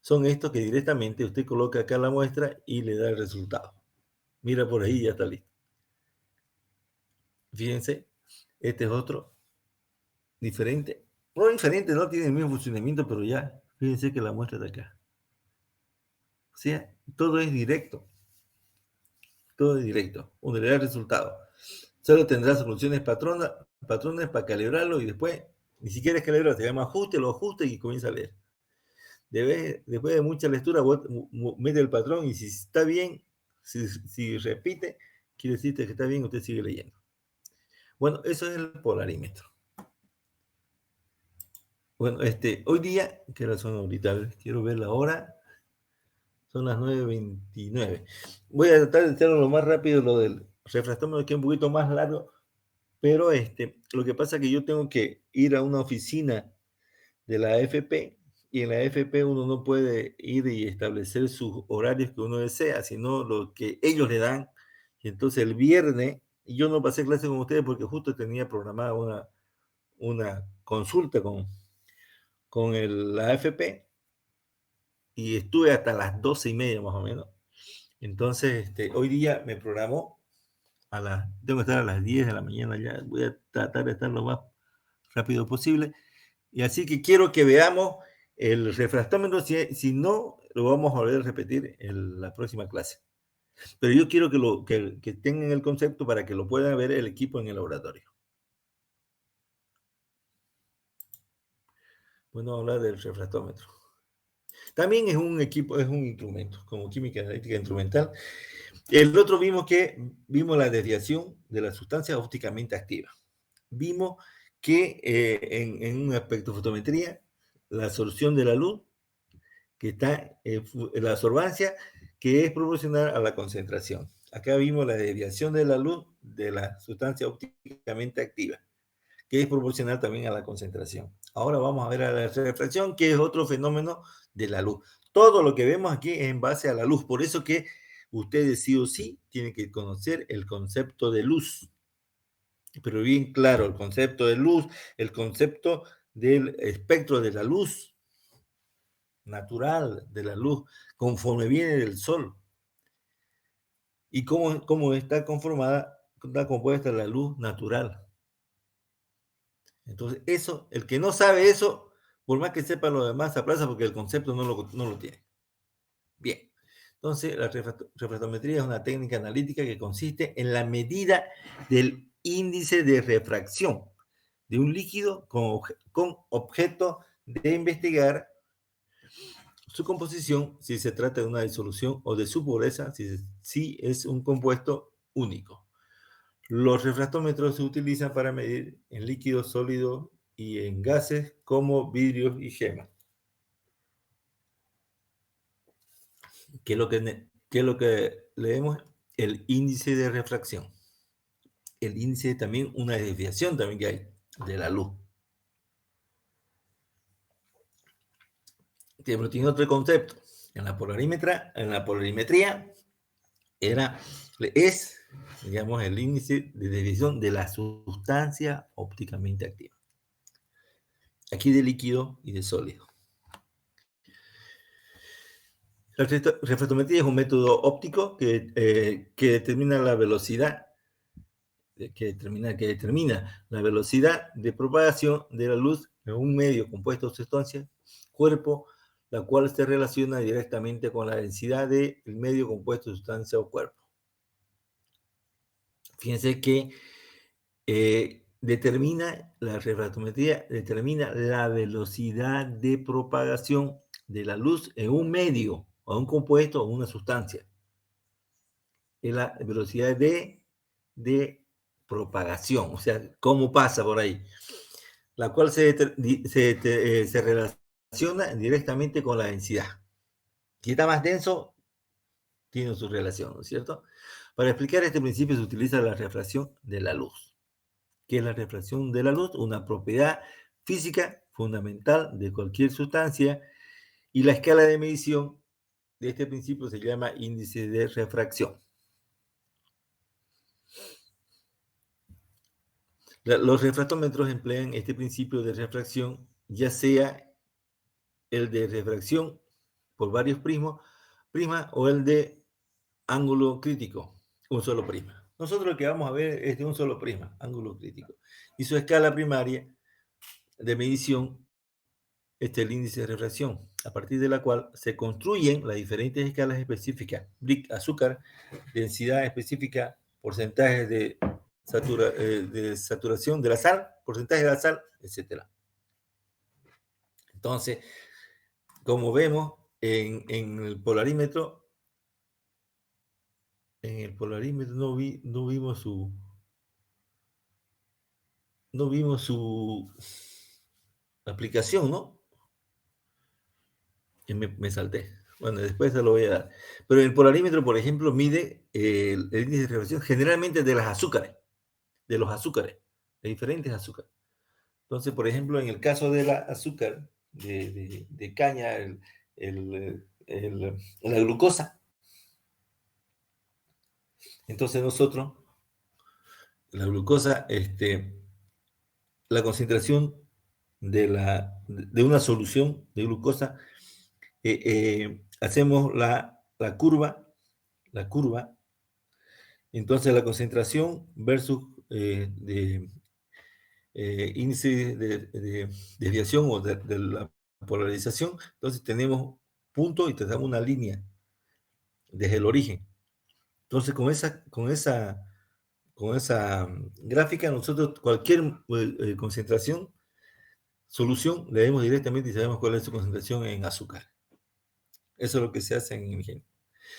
son estos que directamente usted coloca acá la muestra y le da el resultado. Mira por ahí, ya está listo. Fíjense, este es otro diferente. No diferente, no tiene el mismo funcionamiento, pero ya, fíjense que la muestra de acá. O sea, todo es directo. Todo es directo. Uno le da el resultado. Solo tendrá soluciones patrones para calibrarlo y después, ni siquiera es calibrar, se llama ajuste, lo ajusta y comienza a leer. Después de mucha lectura, mete el patrón y si está bien, si repite, quiere decir que está bien, usted sigue leyendo. Bueno, eso es el polarímetro. Bueno, hoy día, ¿qué hora son ahorita? A ver, quiero ver la hora. Son las 9:29. Voy a tratar de hacerlo lo más rápido, lo del refractómetro, que es un poquito más largo, pero lo que pasa es que yo tengo que ir a una oficina de la AFP y en la AFP uno no puede ir y establecer sus horarios que uno desea, sino lo que ellos le dan. Y entonces el viernes, y yo no pasé clase con ustedes porque justo tenía programada una consulta con la AFP y estuve hasta las 12:30 más o menos. Entonces, hoy día me programó tengo que estar a las 10 de la mañana ya, voy a tratar de estar lo más rápido posible. Y así que quiero que veamos el refractómetro, si no, lo vamos a volver a repetir en la próxima clase. Pero yo quiero que tengan el concepto para que lo pueda ver el equipo en el laboratorio. Bueno, hablar del refractómetro. También es un equipo, es un instrumento, como química analítica instrumental. El otro vimos la desviación de la sustancia ópticamente activa. Vimos que en una espectrofotometría, la absorción de la luz, que está la absorbancia, que es proporcional a la concentración. Acá vimos la desviación de la luz de la sustancia ópticamente activa, que es proporcional también a la concentración. Ahora vamos a ver a la refracción, que es otro fenómeno de la luz. Todo lo que vemos aquí es en base a la luz, por eso que ustedes sí o sí tienen que conocer el concepto de luz, pero bien claro, el concepto de luz, el concepto del espectro de la luz natural, de la luz, conforme viene del sol, y cómo está conformada, está compuesta la luz natural. Entonces, eso, el que no sabe eso, por más que sepa lo demás, se aplaza porque el concepto no lo tiene. Bien. Entonces, la refractometría es una técnica analítica que consiste en la medida del índice de refracción de un líquido con objeto de investigar su composición, si se trata de una disolución, o de su pureza, si es un compuesto único. Los refractómetros se utilizan para medir en líquidos sólidos y en gases como vidrios y gemas. ¿Qué es lo que leemos? El índice de refracción. El índice también, una desviación también que hay de la luz. Pero tiene otro concepto. En la polarimetría es, digamos, el índice de desviación de la sustancia ópticamente activa. Aquí de líquido y de sólido. La refractometría es un método óptico que determina la velocidad, que determina la velocidad de propagación de la luz en un medio compuesto de sustancia, cuerpo, la cual se relaciona directamente con la densidad del medio compuesto de sustancia o cuerpo. Fíjense que la refractometría determina la velocidad de propagación de la luz en un medio, o un compuesto, o una sustancia. Es la velocidad de propagación, o sea, cómo pasa por ahí, la cual se relaciona directamente con la densidad. Si está más denso, tiene su relación, ¿no es cierto? Para explicar este principio se utiliza la refracción de la luz. ¿Qué es la refracción de la luz? Una propiedad física fundamental de cualquier sustancia, y la escala de medición de este principio se llama índice de refracción. Los refractómetros emplean este principio de refracción, ya sea el de refracción por varios prismas o el de ángulo crítico, un solo prisma. Nosotros lo que vamos a ver es de un solo prisma, ángulo crítico. Y su escala primaria de medición es el índice de refracción, a partir de la cual se construyen las diferentes escalas específicas, Brix, azúcar, densidad específica, porcentajes de saturación de la sal, porcentaje de la sal, etc. Entonces, como vemos en el polarímetro, no vimos aplicación, ¿no? Y me salté. Bueno, después se lo voy a dar. Pero el polarímetro, por ejemplo, mide el índice de refracción generalmente de los azúcares, de diferentes azúcares. Entonces, por ejemplo, en el caso del azúcar de caña, la glucosa, entonces nosotros, la glucosa, la concentración de una solución de glucosa, hacemos la curva, entonces la concentración versus índice de desviación o de la polarización, entonces tenemos punto y te damos una línea desde el origen. Entonces con esa gráfica nosotros cualquier concentración, solución, le vemos directamente y sabemos cuál es su concentración en azúcar. Eso es lo que se hace en ingeniería.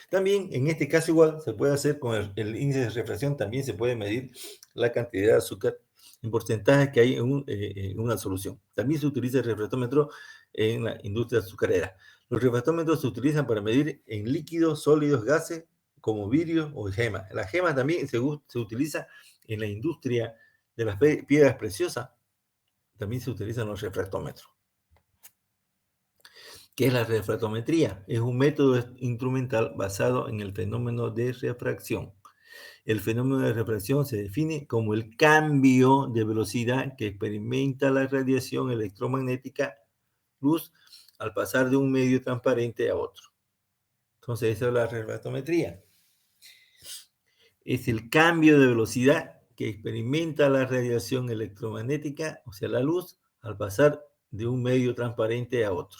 También en este caso igual se puede hacer con el índice de refracción, también se puede medir la cantidad de azúcar en porcentaje que hay en una solución. También se utiliza el refractómetro en la industria azucarera. Los refractómetros se utilizan para medir en líquidos, sólidos, gases, como vidrio o gema. La gema también se utiliza en la industria de las piedras preciosas, también se utilizan los refractómetros. ¿Qué es la refractometría? Es un método instrumental basado en el fenómeno de refracción. El fenómeno de refracción se define como el cambio de velocidad que experimenta la radiación electromagnética, luz, al pasar de un medio transparente a otro. Entonces, esa es la refractometría. Es el cambio de velocidad que experimenta la radiación electromagnética, o sea, la luz, al pasar de un medio transparente a otro.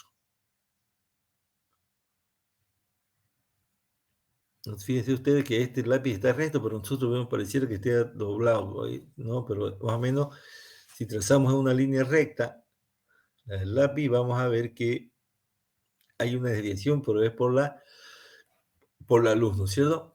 Fíjense ustedes que este lápiz está recto, pero nosotros vemos pareciera que esté doblado, ¿no? Pero más o menos, si trazamos una línea recta, el lápiz, vamos a ver que hay una desviación, pero es por la luz, ¿no es cierto?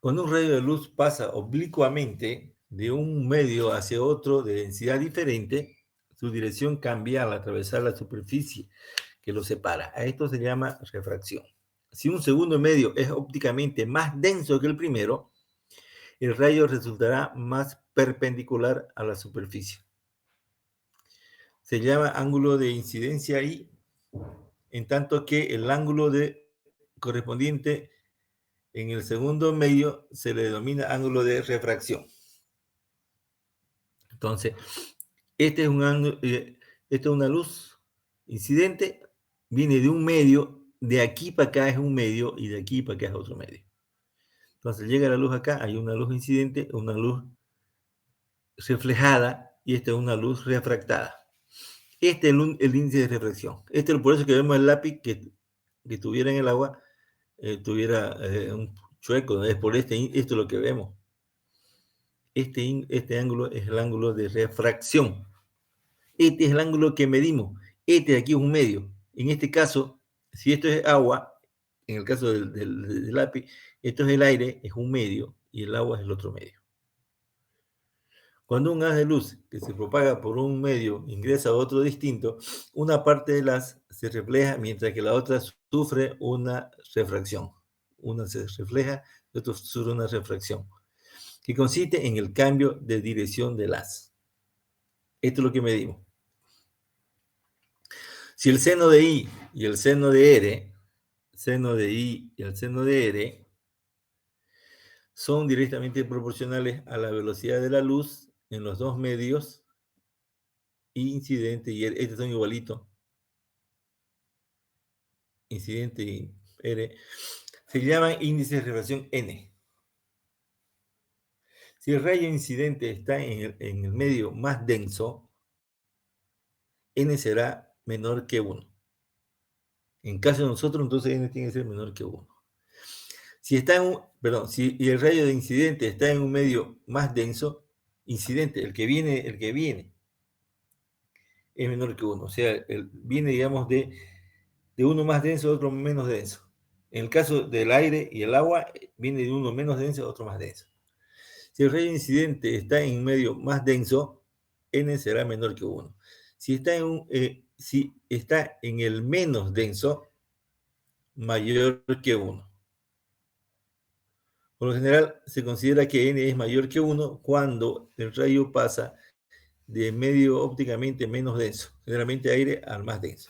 Cuando un rayo de luz pasa oblicuamente de un medio hacia otro de densidad diferente, su dirección cambia al atravesar la superficie que lo separa. A esto se llama refracción. Si un segundo medio es ópticamente más denso que el primero, el rayo resultará más perpendicular a la superficie. Se llama ángulo de incidencia I, en tanto que el ángulo correspondiente en el segundo medio se le denomina ángulo de refracción. Entonces, este es una luz incidente, viene de un medio, de aquí para acá es un medio y de aquí para acá es otro medio. Entonces llega la luz acá, hay una luz incidente, una luz reflejada y esta es una luz refractada. Este es el índice de refracción. Este es por eso que vemos el lápiz que estuviera en el agua, tuviera un chueco. Es por esto es lo que vemos. Este ángulo es el ángulo de refracción. Este es el ángulo que medimos. Este de aquí es un medio. En este caso, si esto es agua, en el caso del lápiz, esto es el aire, es un medio, y el agua es el otro medio. Cuando un haz de luz que se propaga por un medio ingresa a otro distinto, una parte del haz se refleja mientras que la otra sufre una refracción. Una se refleja, y otra sufre una refracción, que consiste en el cambio de dirección del haz. Esto es lo que medimos. Si el seno de I y el seno de R, seno de I y el seno de R, son directamente proporcionales a la velocidad de la luz en los dos medios, incidente y R, estos son igualitos, incidente y R, se llama índice de refracción N. Si el rayo incidente está en el medio más denso, N será menor que 1. En caso de nosotros, entonces N tiene que ser menor que 1. Si el rayo de incidente está en un medio más denso, incidente, el que viene, es menor que 1. O sea, viene, digamos, de uno más denso a otro menos denso. En el caso del aire y el agua, viene de uno menos denso a otro más denso. Si el rayo incidente está en un medio más denso, N será menor que 1. Si está en el menos denso, mayor que 1. Por lo general, se considera que n es mayor que 1 cuando el rayo pasa de medio ópticamente menos denso, generalmente aire, al más denso.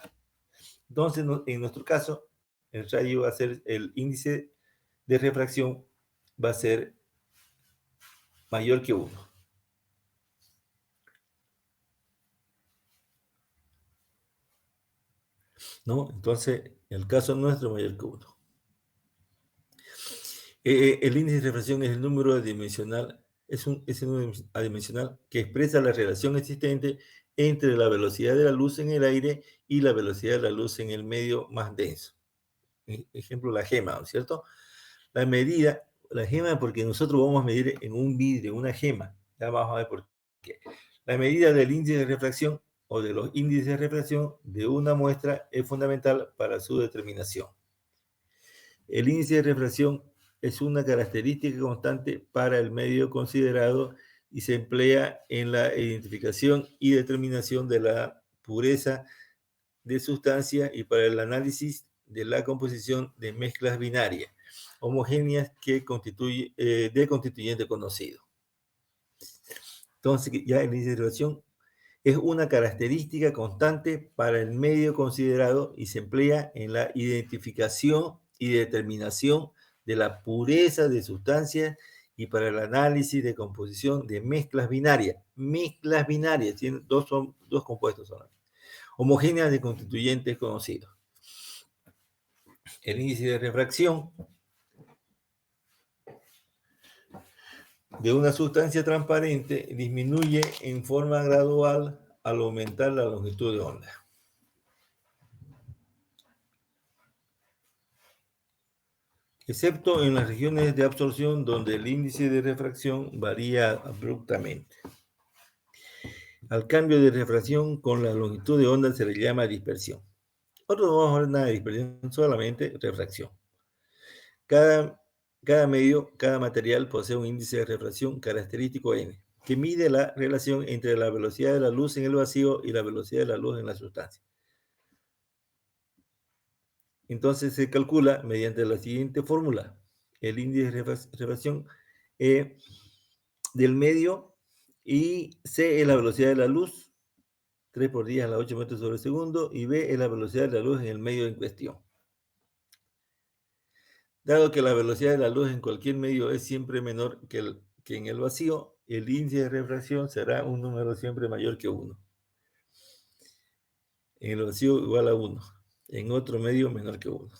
Entonces, en nuestro caso, el rayo va a ser, el índice de refracción va a ser mayor que 1. ¿No? Entonces, el caso nuestro es mayor que 1. El índice de refracción es el número adimensional, es el número adimensional que expresa la relación existente entre la velocidad de la luz en el aire y la velocidad de la luz en el medio más denso. Ejemplo, la gema, ¿no es cierto? La gema, porque nosotros vamos a medir en un vidrio, una gema. Ya vamos a ver por qué. La medida del índice de refracción o de los índices de refracción de una muestra es fundamental para su determinación. El índice de refracción es una característica constante para el medio considerado y se emplea en la identificación y determinación de la pureza de sustancias y para el análisis de la composición de mezclas binarias homogéneas de constituyente conocido. Entonces, ya el índice de refracción es una característica constante para el medio considerado y se emplea en la identificación y determinación de la pureza de sustancias y para el análisis de composición de mezclas binarias. Mezclas binarias, tienen dos compuestos solamente. Homogéneas de constituyentes conocidos. El índice de refracción de una sustancia transparente disminuye en forma gradual al aumentar la longitud de onda. Excepto en las regiones de absorción donde el índice de refracción varía abruptamente. Al cambio de refracción con la longitud de onda se le llama dispersión. Nosotros no vamos a ver nada de dispersión, solamente refracción. Cada medio, cada material posee un índice de refracción característico n, que mide la relación entre la velocidad de la luz en el vacío y la velocidad de la luz en la sustancia. Entonces se calcula mediante la siguiente fórmula. El índice de refracción del medio y C es la velocidad de la luz, 3 por 10 a la 8 metros sobre segundo, y B es la velocidad de la luz en el medio en cuestión. Dado que la velocidad de la luz en cualquier medio es siempre menor que en el vacío, el índice de refracción será un número siempre mayor que 1. En el vacío igual a 1, en otro medio menor que 1.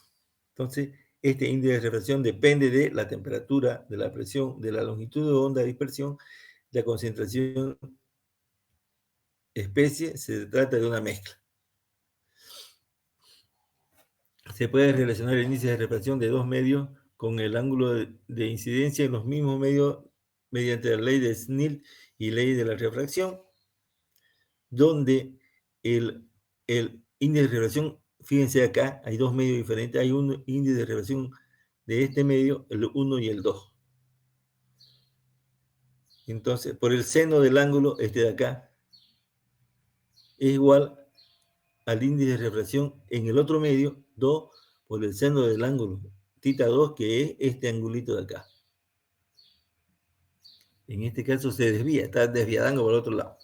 Entonces, este índice de refracción depende de la temperatura, de la presión, de la longitud de onda de dispersión, de la concentración especie, se trata de una mezcla. Se puede relacionar el índice de refracción de dos medios con el ángulo de incidencia en los mismos medios mediante la ley de Snell y ley de la refracción, donde el índice de refracción, fíjense acá, hay dos medios diferentes, hay un índice de refracción de este medio, el 1 y el 2. Entonces, por el seno del ángulo, este de acá, es igual al índice de refracción en el otro medio, 2 por el seno del ángulo, θ 2, que es este angulito de acá. En este caso se desvía, está desviando por el otro lado.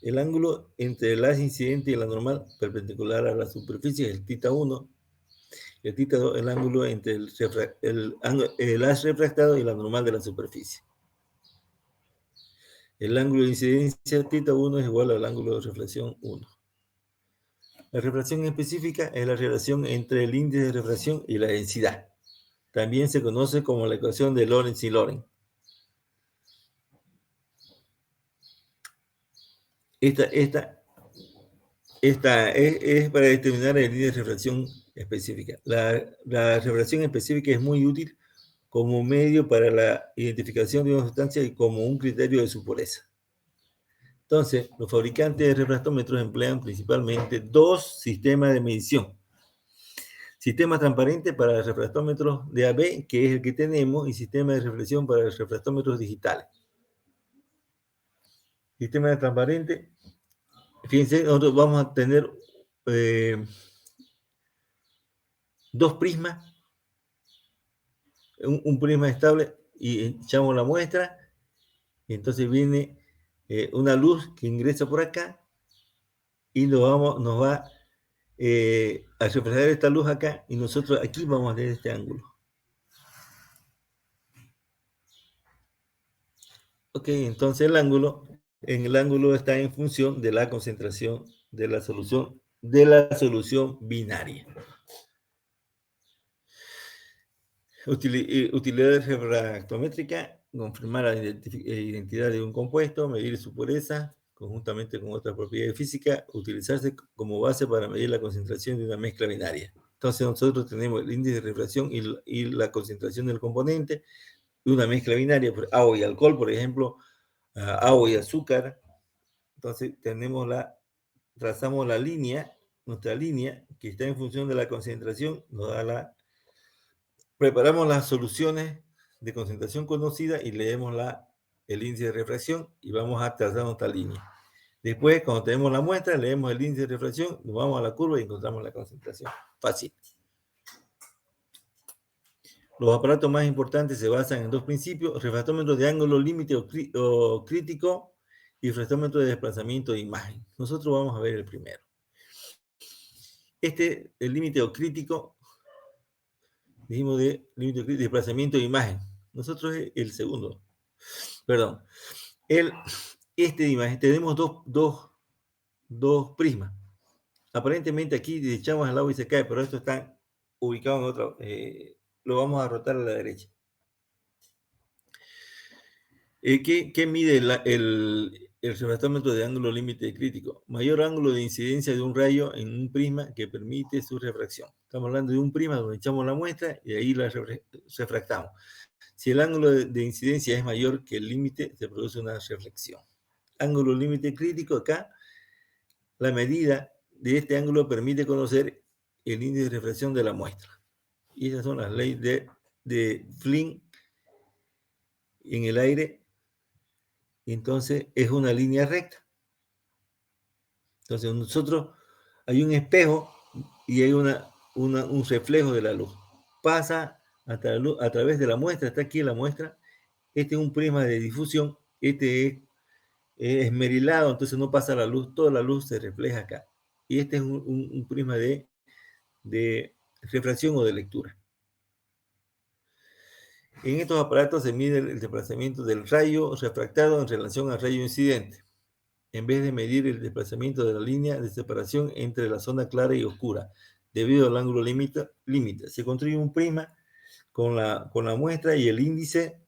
El ángulo entre el haz incidente y la normal perpendicular a la superficie es el θ 1, el θ 2 el ángulo entre el haz refractado y la normal de la superficie. El ángulo de incidencia θ 1 es igual al ángulo de reflexión 1. La refracción específica es la relación entre el índice de refracción y la densidad. También se conoce como la ecuación de Lorentz y Lorentz. Esta es para determinar el índice de refracción específica. La refracción específica es muy útil como medio para la identificación de una sustancia y como un criterio de su pureza. Entonces, los fabricantes de refractómetros emplean principalmente dos sistemas de medición. Sistema transparente para refractómetros de AB, que es el que tenemos, y sistema de reflexión para refractómetros digitales. Sistema de transparente Fíjense, nosotros vamos a tener dos prismas, un prisma estable, y echamos la muestra, y entonces viene una luz que ingresa por acá, y nos va a reflejar esta luz acá, y nosotros aquí vamos a tener este ángulo. Ok, entonces el ángulo está en función de la concentración de la solución binaria. Utilidad refractométrica: confirmar la identidad de un compuesto, medir su pureza, conjuntamente con otras propiedades físicas, utilizarse como base para medir la concentración de una mezcla binaria. Entonces nosotros tenemos el índice de refracción y la concentración del componente de una mezcla binaria, por agua y alcohol, por ejemplo, agua y azúcar. Entonces trazamos la línea, nuestra línea, que está en función de la concentración, nos da preparamos las soluciones de concentración conocida y leemos el índice de refracción y vamos a trazar nuestra línea. Después, cuando tenemos la muestra, leemos el índice de refracción, nos vamos a la curva y encontramos la concentración. Fácil. Los aparatos más importantes se basan en dos principios: refractómetro de ángulo límite o crítico y refractómetro de desplazamiento de imagen. Nosotros vamos a ver el primero. El límite o crítico, dijimos de límite o crítico, desplazamiento de imagen. Nosotros el segundo. Perdón. De imagen tenemos dos prismas. Aparentemente aquí le echamos al agua y se cae, pero esto está ubicado en otro. Lo vamos a rotar a la derecha. ¿Qué mide el refractómetro de ángulo límite crítico? Mayor ángulo de incidencia de un rayo en un prisma que permite su refracción. Estamos hablando de un prisma donde echamos la muestra y ahí la refractamos. Si el ángulo de incidencia es mayor que el límite, se produce una reflexión. Ángulo límite crítico: acá la medida de este ángulo permite conocer el índice de refracción de la muestra. Y esas son las leyes de Flynn en el aire. Entonces es una línea recta. Entonces nosotros, hay un espejo y hay un reflejo de la luz. Pasa a través de la muestra. Está aquí la muestra. Este es un prisma de difusión. Este es esmerilado, entonces no pasa la luz. Toda la luz se refleja acá. Y este es un prisma de refracción o de lectura. En estos aparatos se mide el desplazamiento del rayo refractado en relación al rayo incidente, en vez de medir el desplazamiento de la línea de separación entre la zona clara y oscura, debido al ángulo límite. Se construye un prisma con la muestra y el índice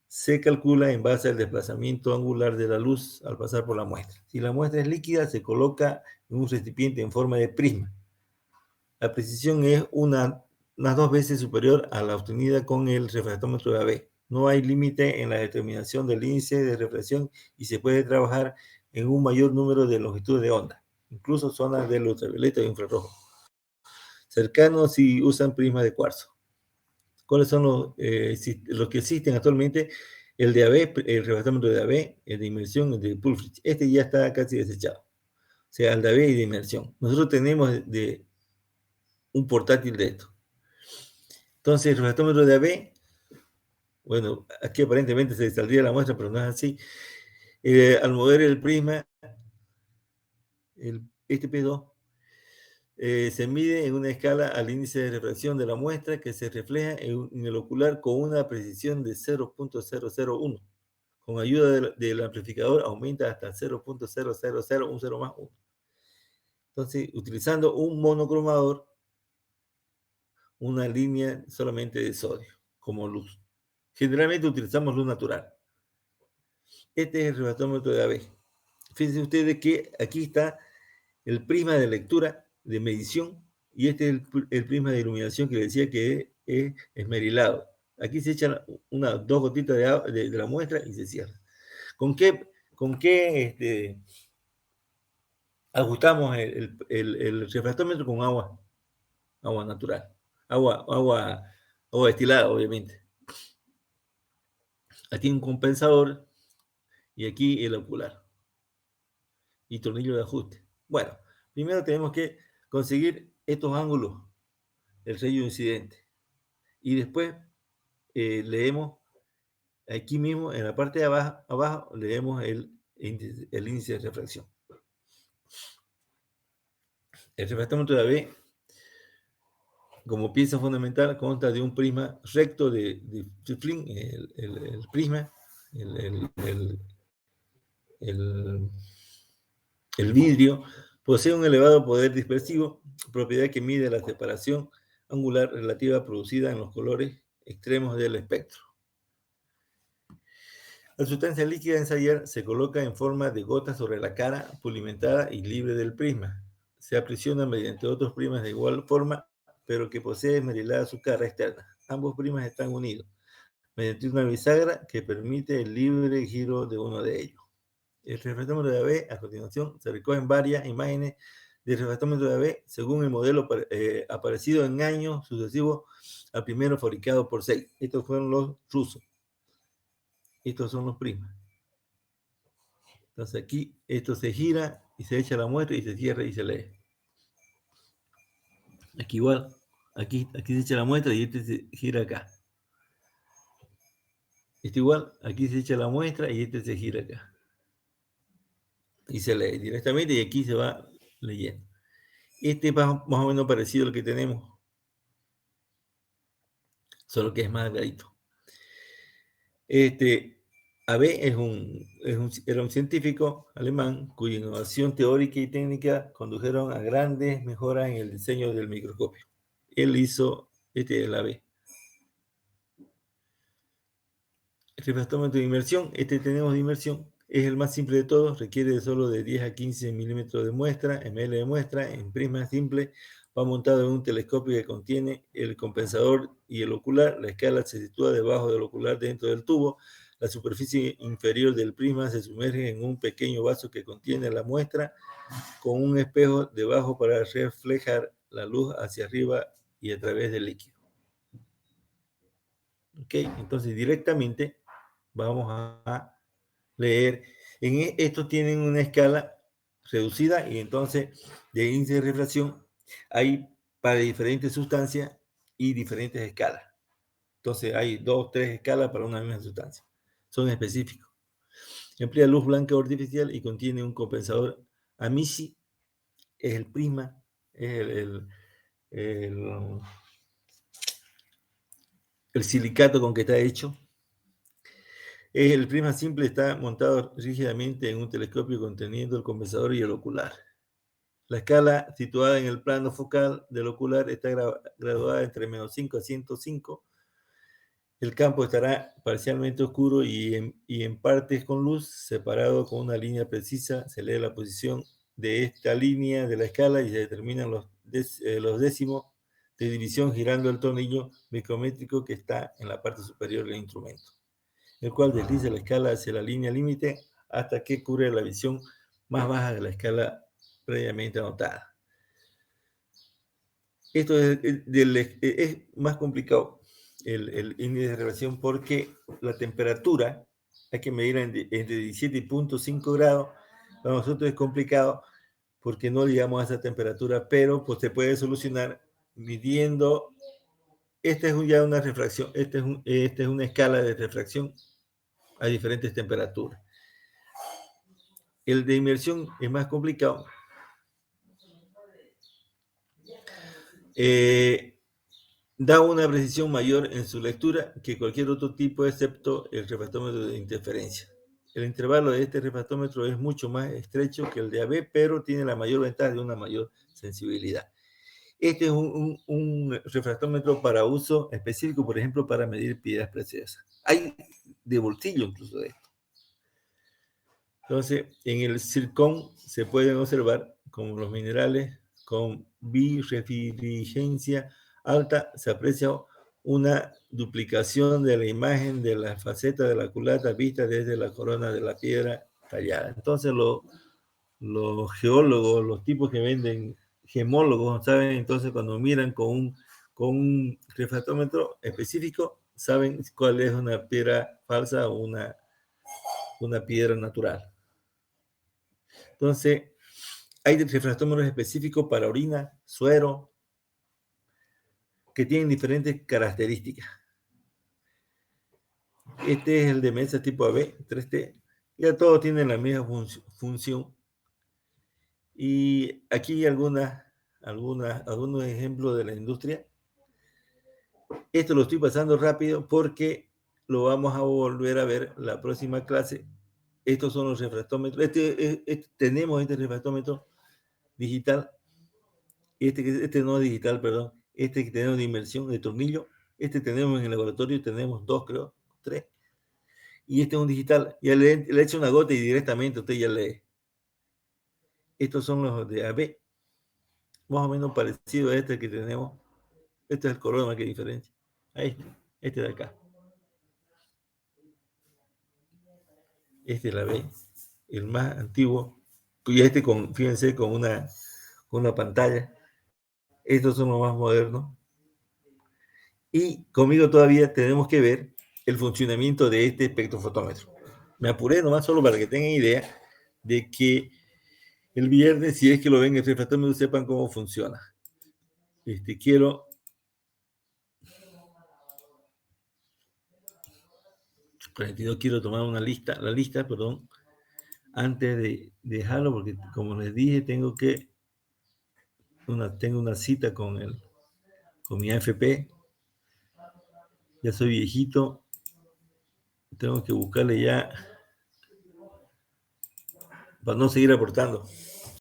se calcula en base al desplazamiento angular de la luz al pasar por la muestra. Si la muestra es líquida, se coloca en un recipiente en forma de prisma. La precisión es unas 2 veces superior a la obtenida con el refractómetro de AB. No hay límite en la determinación del índice de refracción y se puede trabajar en un mayor número de longitudes de onda, incluso zonas del ultravioleta e infrarrojo. Cercanos si usan prismas de cuarzo. ¿Cuáles son los que existen actualmente? El de AB, el refractómetro de AB, el de inmersión, el de Pulfrich. Este ya está casi desechado. O sea, el de AB y de inmersión. Nosotros tenemos un portátil de esto. Entonces, el refractómetro de AB, bueno, aquí aparentemente se saldría la muestra, pero no es así. Al mover el prisma, este P2, se mide en una escala al índice de refracción de la muestra que se refleja en el ocular con una precisión de 0.001. Con ayuda del amplificador aumenta hasta 0.0001 más 1. Entonces, utilizando un monocromador, una línea solamente de sodio como luz. Generalmente utilizamos luz natural. Este es el refractómetro de AB. Fíjense ustedes que aquí está el prisma de lectura, de medición, y este es el prisma de iluminación que les decía que es esmerilado. Aquí se echan dos gotitas de la muestra y se cierra. ¿Con qué ajustamos el refractómetro? Con agua natural, agua destilada, obviamente. Aquí un compensador y aquí el ocular. y tornillo de ajuste. Bueno, primero tenemos que conseguir estos ángulos, el sello incidente. Y después leemos aquí mismo, en la parte de abajo leemos el índice de refracción. El refractómetro de AB, como pieza fundamental, consta de un prisma recto de Flynn, el prisma, el vidrio, posee un elevado poder dispersivo, propiedad que mide la separación angular relativa producida en los colores extremos del espectro. La sustancia líquida a ensayar se coloca en forma de gota sobre la cara, pulimentada y libre del prisma. Se aprisiona mediante otros prismas de igual forma, pero que posee esmerilada su cara externa. Ambos prismas están unidos mediante una bisagra que permite el libre giro de uno de ellos. El refractómetro de AB, a continuación, se recogen varias imágenes del refractómetro de AB según el modelo aparecido en años sucesivos al primero fabricado por Zeiss. Estos fueron los rusos. Estos son los prismas. Entonces aquí esto se gira y se echa la muestra y se cierra y se lee. Aquí igual, aquí se echa la muestra y este se gira acá. Este igual, aquí se echa la muestra y este se gira acá. Y se lee directamente y aquí se va leyendo. Este es más o menos parecido al que tenemos, solo que es más delgadito. AB era un científico alemán cuya innovación teórica y técnica condujeron a grandes mejoras en el diseño del microscopio. Él hizo el AB. El refractómetro de inmersión, tenemos de inmersión, es el más simple de todos, requiere solo de 10 a 15 milímetros de muestra, ml de muestra, en prisma simple, va montado en un telescopio que contiene el compensador y el ocular, la escala se sitúa debajo del ocular dentro del tubo, la superficie inferior del prisma se sumerge en un pequeño vaso que contiene la muestra, con un espejo debajo para reflejar la luz hacia arriba y a través del líquido. Ok, entonces directamente vamos a leer. Estos tienen una escala reducida y entonces de índice de refracción hay para diferentes sustancias y diferentes escalas. Entonces hay 2, 3 escalas para una misma sustancia. Son específicos. Emplea luz blanca artificial y contiene un compensador Amici, es el prisma, es el silicato con que está hecho. El prisma simple está montado rígidamente en un telescopio conteniendo el compensador y el ocular. La escala situada en el plano focal del ocular está graduada entre -5 a 105. El campo estará parcialmente oscuro y en partes con luz, separado con una línea precisa. Se lee la posición de esta línea de la escala y se determinan los décimos de división girando el tornillo micrométrico que está en la parte superior del instrumento, el cual desliza la escala hacia la línea límite hasta que cubre la visión más baja de la escala previamente anotada. Esto es más complicado, el índice de refracción, porque la temperatura hay que medir entre 17.5 grados. Para nosotros es complicado porque no llegamos a esa temperatura, pero pues se puede solucionar midiendo. Esta es ya una refracción, esta es una escala de refracción a diferentes temperaturas. El de inmersión es más complicado. Da una precisión mayor en su lectura que cualquier otro tipo, excepto el refractómetro de interferencia. El intervalo de este refractómetro es mucho más estrecho que el de AB, pero tiene la mayor ventaja de una mayor sensibilidad. Este es un refractómetro para uso específico, por ejemplo, para medir piedras preciosas. Hay de bolsillo incluso de esto. Entonces, en el zircón se pueden observar como los minerales con birefringencia alta se aprecia una duplicación de la imagen de la faceta de la culata vista desde la corona de la piedra tallada. Entonces, los geólogos, los tipos que venden gemólogos, saben, entonces cuando miran con un refractómetro específico, saben cuál es una piedra falsa o una piedra natural. Entonces, hay refractómetros específicos para orina, suero, que tienen diferentes características. Este es el de mesa tipo AB, 3T. Ya todos tienen la misma función. Y aquí hay algunos ejemplos de la industria. Esto lo estoy pasando rápido porque lo vamos a volver a ver la próxima clase. Estos son los refractómetros. Tenemos este refractómetro digital. Este no es digital, perdón. Este que tenemos de inmersión de tornillo. Este tenemos en el laboratorio, tenemos dos, creo, tres. Y este es un digital. Ya le echo una gota y directamente usted ya lee. Estos son los de AB. Más o menos parecido a este que tenemos. Este es el color, más que diferencia. Ahí, este de acá. Este es la B, el más antiguo. Y este fíjense, con una pantalla. Estos son los más modernos. Y conmigo todavía tenemos que ver el funcionamiento de este espectrofotómetro. Me apuré nomás solo para que tengan idea de que el viernes, si es que lo ven en el refractómetro, sepan cómo funciona. Quiero tomar la lista, perdón, antes de dejarlo, porque como les dije, tengo una cita con mi AFP. Ya soy viejito, tengo que buscarle ya para no seguir aportando.